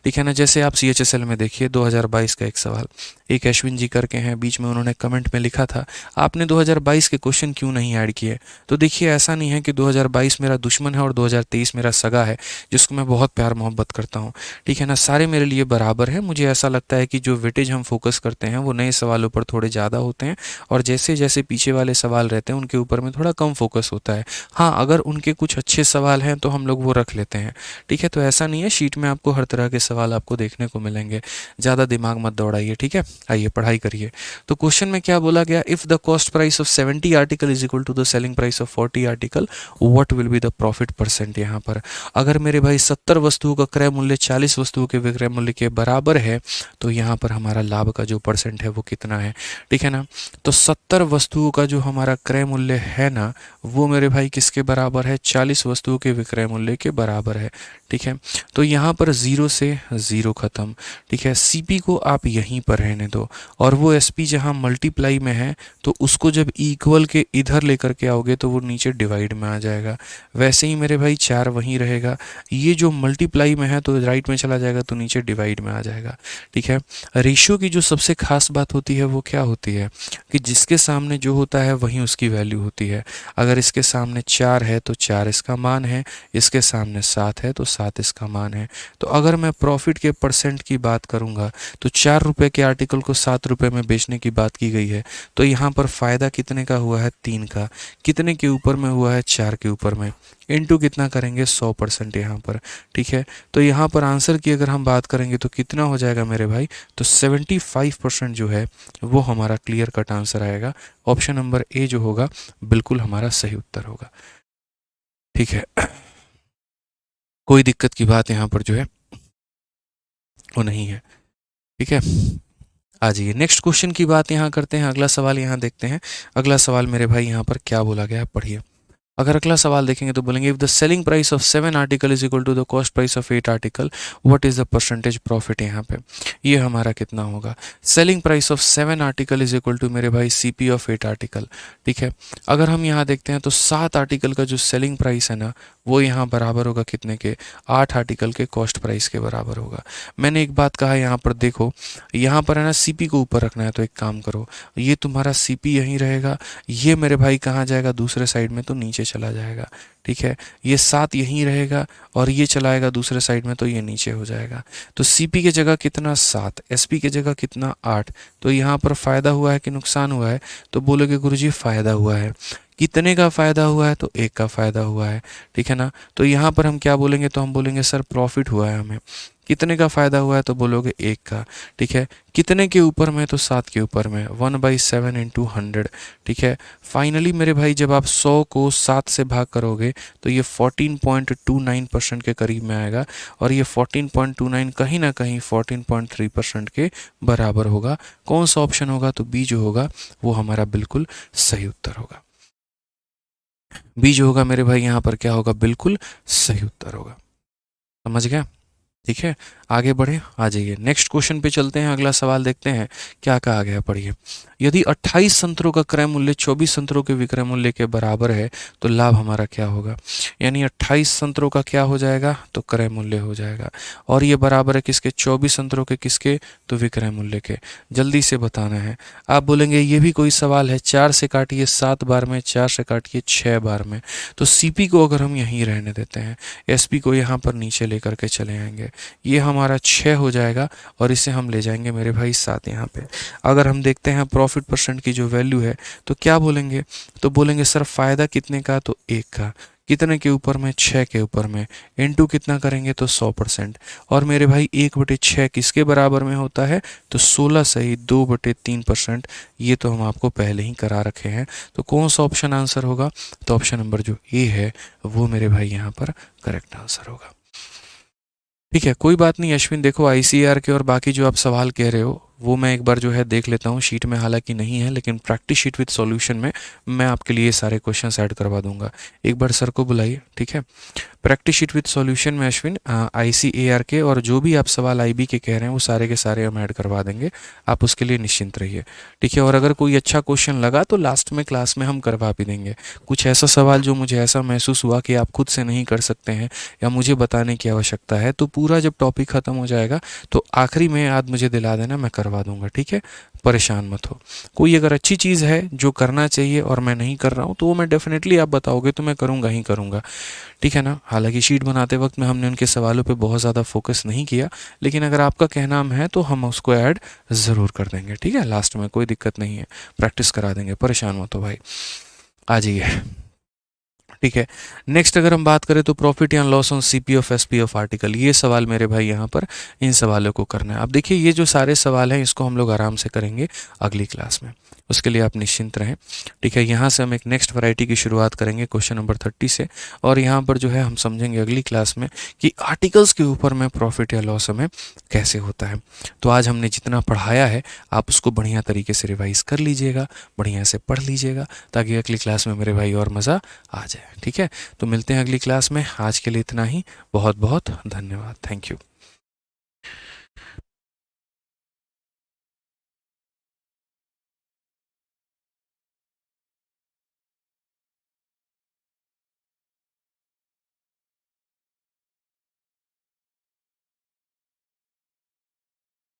ठीक है ना। जैसे आप CHSL में देखिए 2022 का एक सवाल, एक अश्विन जी करके हैं, बीच में उन्होंने कमेंट में लिखा था आपने 2022 के क्वेश्चन क्यों नहीं ऐड किए। तो देखिए ऐसा नहीं है कि 2022 मेरा दुश्मन है और 2023 मेरा सगा है जिसको मैं बहुत प्यार मोहब्बत करता हूँ, ठीक है ना। सारे मेरे लिए बराबर है। मुझे ऐसा लगता है कि जो वेटेज हम फोकस करते हैं वो नए सवालों पर थोड़े ज़्यादा होते हैं और जैसे जैसे पीछे वाले सवाल रहते हैं उनके ऊपर में थोड़ा कम फोकस होता है। हाँ, अगर उनके कुछ अच्छे सवाल हैं तो हम लोग वो रख लेते हैं, ठीक है। तो ऐसा नहीं है, शीट में आपको हर तरह के सवाल आपको देखने को मिलेंगे, ज़्यादा दिमाग मत दौड़ाइए, ठीक है। आइए पढ़ाई करिए। तो क्वेश्चन में क्या बोला गया, if the cost price of 70 article is equal to the selling price of 40 article, what will be the profit percent. यहाँ पर अगर मेरे भाई 70 वस्तुओं का क्रय मूल्य 40 वस्तुओं के विक्रय मूल्य के बराबर है, तो यहाँ पर हमारा लाभ का जो परसेंट है वो कितना है, ठीक है ना। तो 70 वस्तुओं का जो हमारा क्रय मूल्य है ना, वो मेरे भाई किसके बराबर है, 40 वस्तुओं के विक्रय मूल्य के बराबर है, ठीक है। तो यहाँ पर 0 से 0 खत्म, ठीक है। सीपी को आप यहीं पर रहने दो, और वो एसपी जहाँ मल्टीप्लाई में है तो उसको जब इक्वल के इधर लेकर के आओगे तो वो नीचे डिवाइड में आ जाएगा। वैसे ही मेरे भाई 4 वहीं रहेगा, ये जो मल्टीप्लाई में है तो राइट में चला जाएगा तो नीचे डिवाइड में आ जाएगा, ठीक है। रेशियो की जो सबसे खास बात होती है वो क्या होती है कि जिसके सामने जो होता है वहीं उसकी वैल्यू होती है। अगर इसके सामने 4 है तो 4 इसका मान है, इसके सामने 7 है तो 7 इसका मान है। तो अगर मैं प्रॉफिट के परसेंट की बात करूंगा तो 4 रुपए के आर्टिकल को 7 रुपए में बेचने की बात की गई है, तो यहाँ पर फ़ायदा कितने का हुआ है, 3 का। कितने के ऊपर में हुआ है, 4 के ऊपर में। इनटू कितना करेंगे, 100% यहाँ पर, ठीक है। तो यहाँ पर आंसर की अगर हम बात करेंगे तो कितना हो जाएगा मेरे भाई, तो 75% जो है वो हमारा क्लियर कट आंसर आएगा। ऑप्शन नंबर ए जो होगा बिल्कुल हमारा सही उत्तर होगा, ठीक है। कोई दिक्कत की बात यहाँ पर जो है वो नहीं है, ठीक है। आ जाइए नेक्स्ट क्वेश्चन की बात यहाँ करते हैं, अगला सवाल यहाँ देखते हैं। अगला सवाल मेरे भाई यहाँ पर क्या बोला गया है, पढ़िए। अगर अगला सवाल देखेंगे तो बोलेंगे if the selling price of 7 article is equal to the cost price of 8 article, what is the percentage profit. यहाँ पे ये हमारा कितना होगा, selling price of 7 article is equal to मेरे भाई सीपी ऑफ 8 आर्टिकल, ठीक है। अगर हम यहाँ देखते हैं तो 7 आर्टिकल का जो सेलिंग प्राइस है ना वो यहाँ बराबर होगा कितने के, 8 आर्टिकल के कॉस्ट प्राइस के बराबर होगा। मैंने एक बात कहा यहाँ पर देखो, यहाँ पर है ना सीपी को ऊपर रखना है, तो एक काम करो, ये तुम्हारा सीपी यहीं रहेगा, ये मेरे भाई कहाँ जाएगा, दूसरे साइड में, तो नीचे चला जाएगा, ठीक है। ये 7 यहीं रहेगा और ये चलाएगा दूसरे साइड में तो ये नीचे हो जाएगा। तो सीपी की जगह कितना 7, एसपी की जगह कितना 8। तो यहाँ पर फ़ायदा हुआ है कि नुकसान हुआ है, तो बोलोगे गुरुजी फ़ायदा हुआ है। कितने का फ़ायदा हुआ है, तो 1 का फ़ायदा हुआ है, ठीक है ना। तो यहाँ पर हम क्या बोलेंगे, तो हम बोलेंगे सर प्रॉफिट हुआ है हमें। कितने का फ़ायदा हुआ है, तो बोलोगे 1 का, ठीक है। कितने के ऊपर में, तो 7 के ऊपर में, 1/7 इंटू 100, ठीक है। फाइनली मेरे भाई जब आप 100 को 7 से भाग करोगे तो ये 14.29% के करीब में आएगा, और ये 14.29 कहीं ना कहीं 14.3% के बराबर होगा। कौन सा ऑप्शन होगा, तो बी जो होगा वो हमारा बिल्कुल सही उत्तर होगा। बी जो होगा मेरे भाई यहाँ पर क्या होगा, बिल्कुल सही उत्तर होगा। समझ गया, ठीक है। आगे बढ़े, आ जाइए नेक्स्ट क्वेश्चन पे चलते हैं। अगला सवाल देखते हैं क्या कहा गया, पढ़िए। यदि 28 संतरों का क्रय मूल्य 24 संतरों के विक्रय मूल्य के बराबर है तो लाभ हमारा क्या होगा। यानी 28 संतरों का क्या हो जाएगा, तो क्रय मूल्य हो जाएगा, और ये बराबर है किसके, 24 संतरों के, किसके, तो विक्रय मूल्य के। जल्दी से बताना है। आप बोलेंगे ये भी कोई सवाल है, 4 से काटिए 7 बार में, 4 से काटिए 6 बार में। तो सीपी को अगर हम यहीं रहने देते हैं, एसपी को यहाँ पर नीचे लेकर के चले आएंगे, ये हमारा 6 हो जाएगा, और इसे हम ले जाएंगे मेरे भाई 7 यहाँ पे। अगर हम देखते हैं प्रॉफिट परसेंट की जो वैल्यू है तो क्या बोलेंगे, तो बोलेंगे सर फ़ायदा कितने का, तो 1 का। कितने के ऊपर में, 6 के ऊपर में, इनटू कितना करेंगे, तो 100%। और मेरे भाई 1/6 किसके बराबर में होता है, तो 16 सही 2/3%। ये तो हम आपको पहले ही करा रखे हैं। तो कौन सा ऑप्शन आंसर होगा, तो ऑप्शन नंबर जो ए है वो मेरे भाई यहाँ पर करेक्ट आंसर होगा, ठीक है। कोई बात नहीं अश्विन, देखो आईसीआर के और बाकी जो आप सवाल कह रहे हो वो मैं एक बार जो है देख लेता हूँ, शीट में हालांकि नहीं है, लेकिन प्रैक्टिस शीट विद सॉल्यूशन में मैं आपके लिए सारे क्वेश्चंस ऐड करवा दूंगा। एक बार सर को बुलाइए, ठीक है। प्रैक्टिस शीट विद सॉल्यूशन में अश्विन आईसीएआर के और जो भी आप सवाल आईबी के कह रहे हैं वो सारे के सारे हम ऐड करवा देंगे, आप उसके लिए निश्चिंत रहिए, ठीक है। और अगर कोई अच्छा क्वेश्चन लगा तो लास्ट में क्लास में हम करवा भी देंगे। कुछ ऐसा सवाल जो मुझे ऐसा महसूस हुआ कि आप खुद से नहीं कर सकते हैं या मुझे बताने की आवश्यकता है, तो पूरा जब टॉपिक ख़त्म हो जाएगा तो आखिरी में याद मुझे दिला देना, मैं करवा दूंगा, ठीक है। परेशान मत हो। कोई अगर अच्छी चीज़ है जो करना चाहिए और मैं नहीं कर रहा हूँ तो वो मैं डेफिनेटली, आप बताओगे तो मैं करूँगा ही करूँगा, ठीक है ना। हालांकि शीट बनाते वक्त में हमने उनके सवालों पे बहुत ज़्यादा फोकस नहीं किया, लेकिन अगर आपका कहना है तो हम उसको ऐड ज़रूर कर देंगे, ठीक है। लास्ट में कोई दिक्कत नहीं है, प्रैक्टिस करा देंगे, परेशान मत हो भाई। आ जाइए। ठीक है, नेक्स्ट अगर हम बात करें तो प्रॉफिट या loss on CP of SP of article, ये सवाल मेरे भाई यहाँ पर इन सवालों को करना है। अब देखिए ये जो सारे सवाल हैं इसको हम लोग आराम से करेंगे अगली क्लास में, उसके लिए आप निश्चिंत रहें। ठीक है, यहाँ से हम एक नेक्स्ट वैरायटी की शुरुआत करेंगे क्वेश्चन नंबर 30 से, और यहाँ पर जो है हम समझेंगे अगली क्लास में कि आर्टिकल्स के ऊपर में प्रॉफिट या लॉस हमें कैसे होता है। तो आज हमने जितना पढ़ाया है आप उसको बढ़िया तरीके से रिवाइज कर लीजिएगा, बढ़िया से पढ़ लीजिएगा, ताकि अगली क्लास में मेरे भाई और मज़ा आ जाए। ठीक है, तो मिलते हैं अगली क्लास में, आज के लिए इतना ही। बहुत बहुत धन्यवाद, थैंक यू।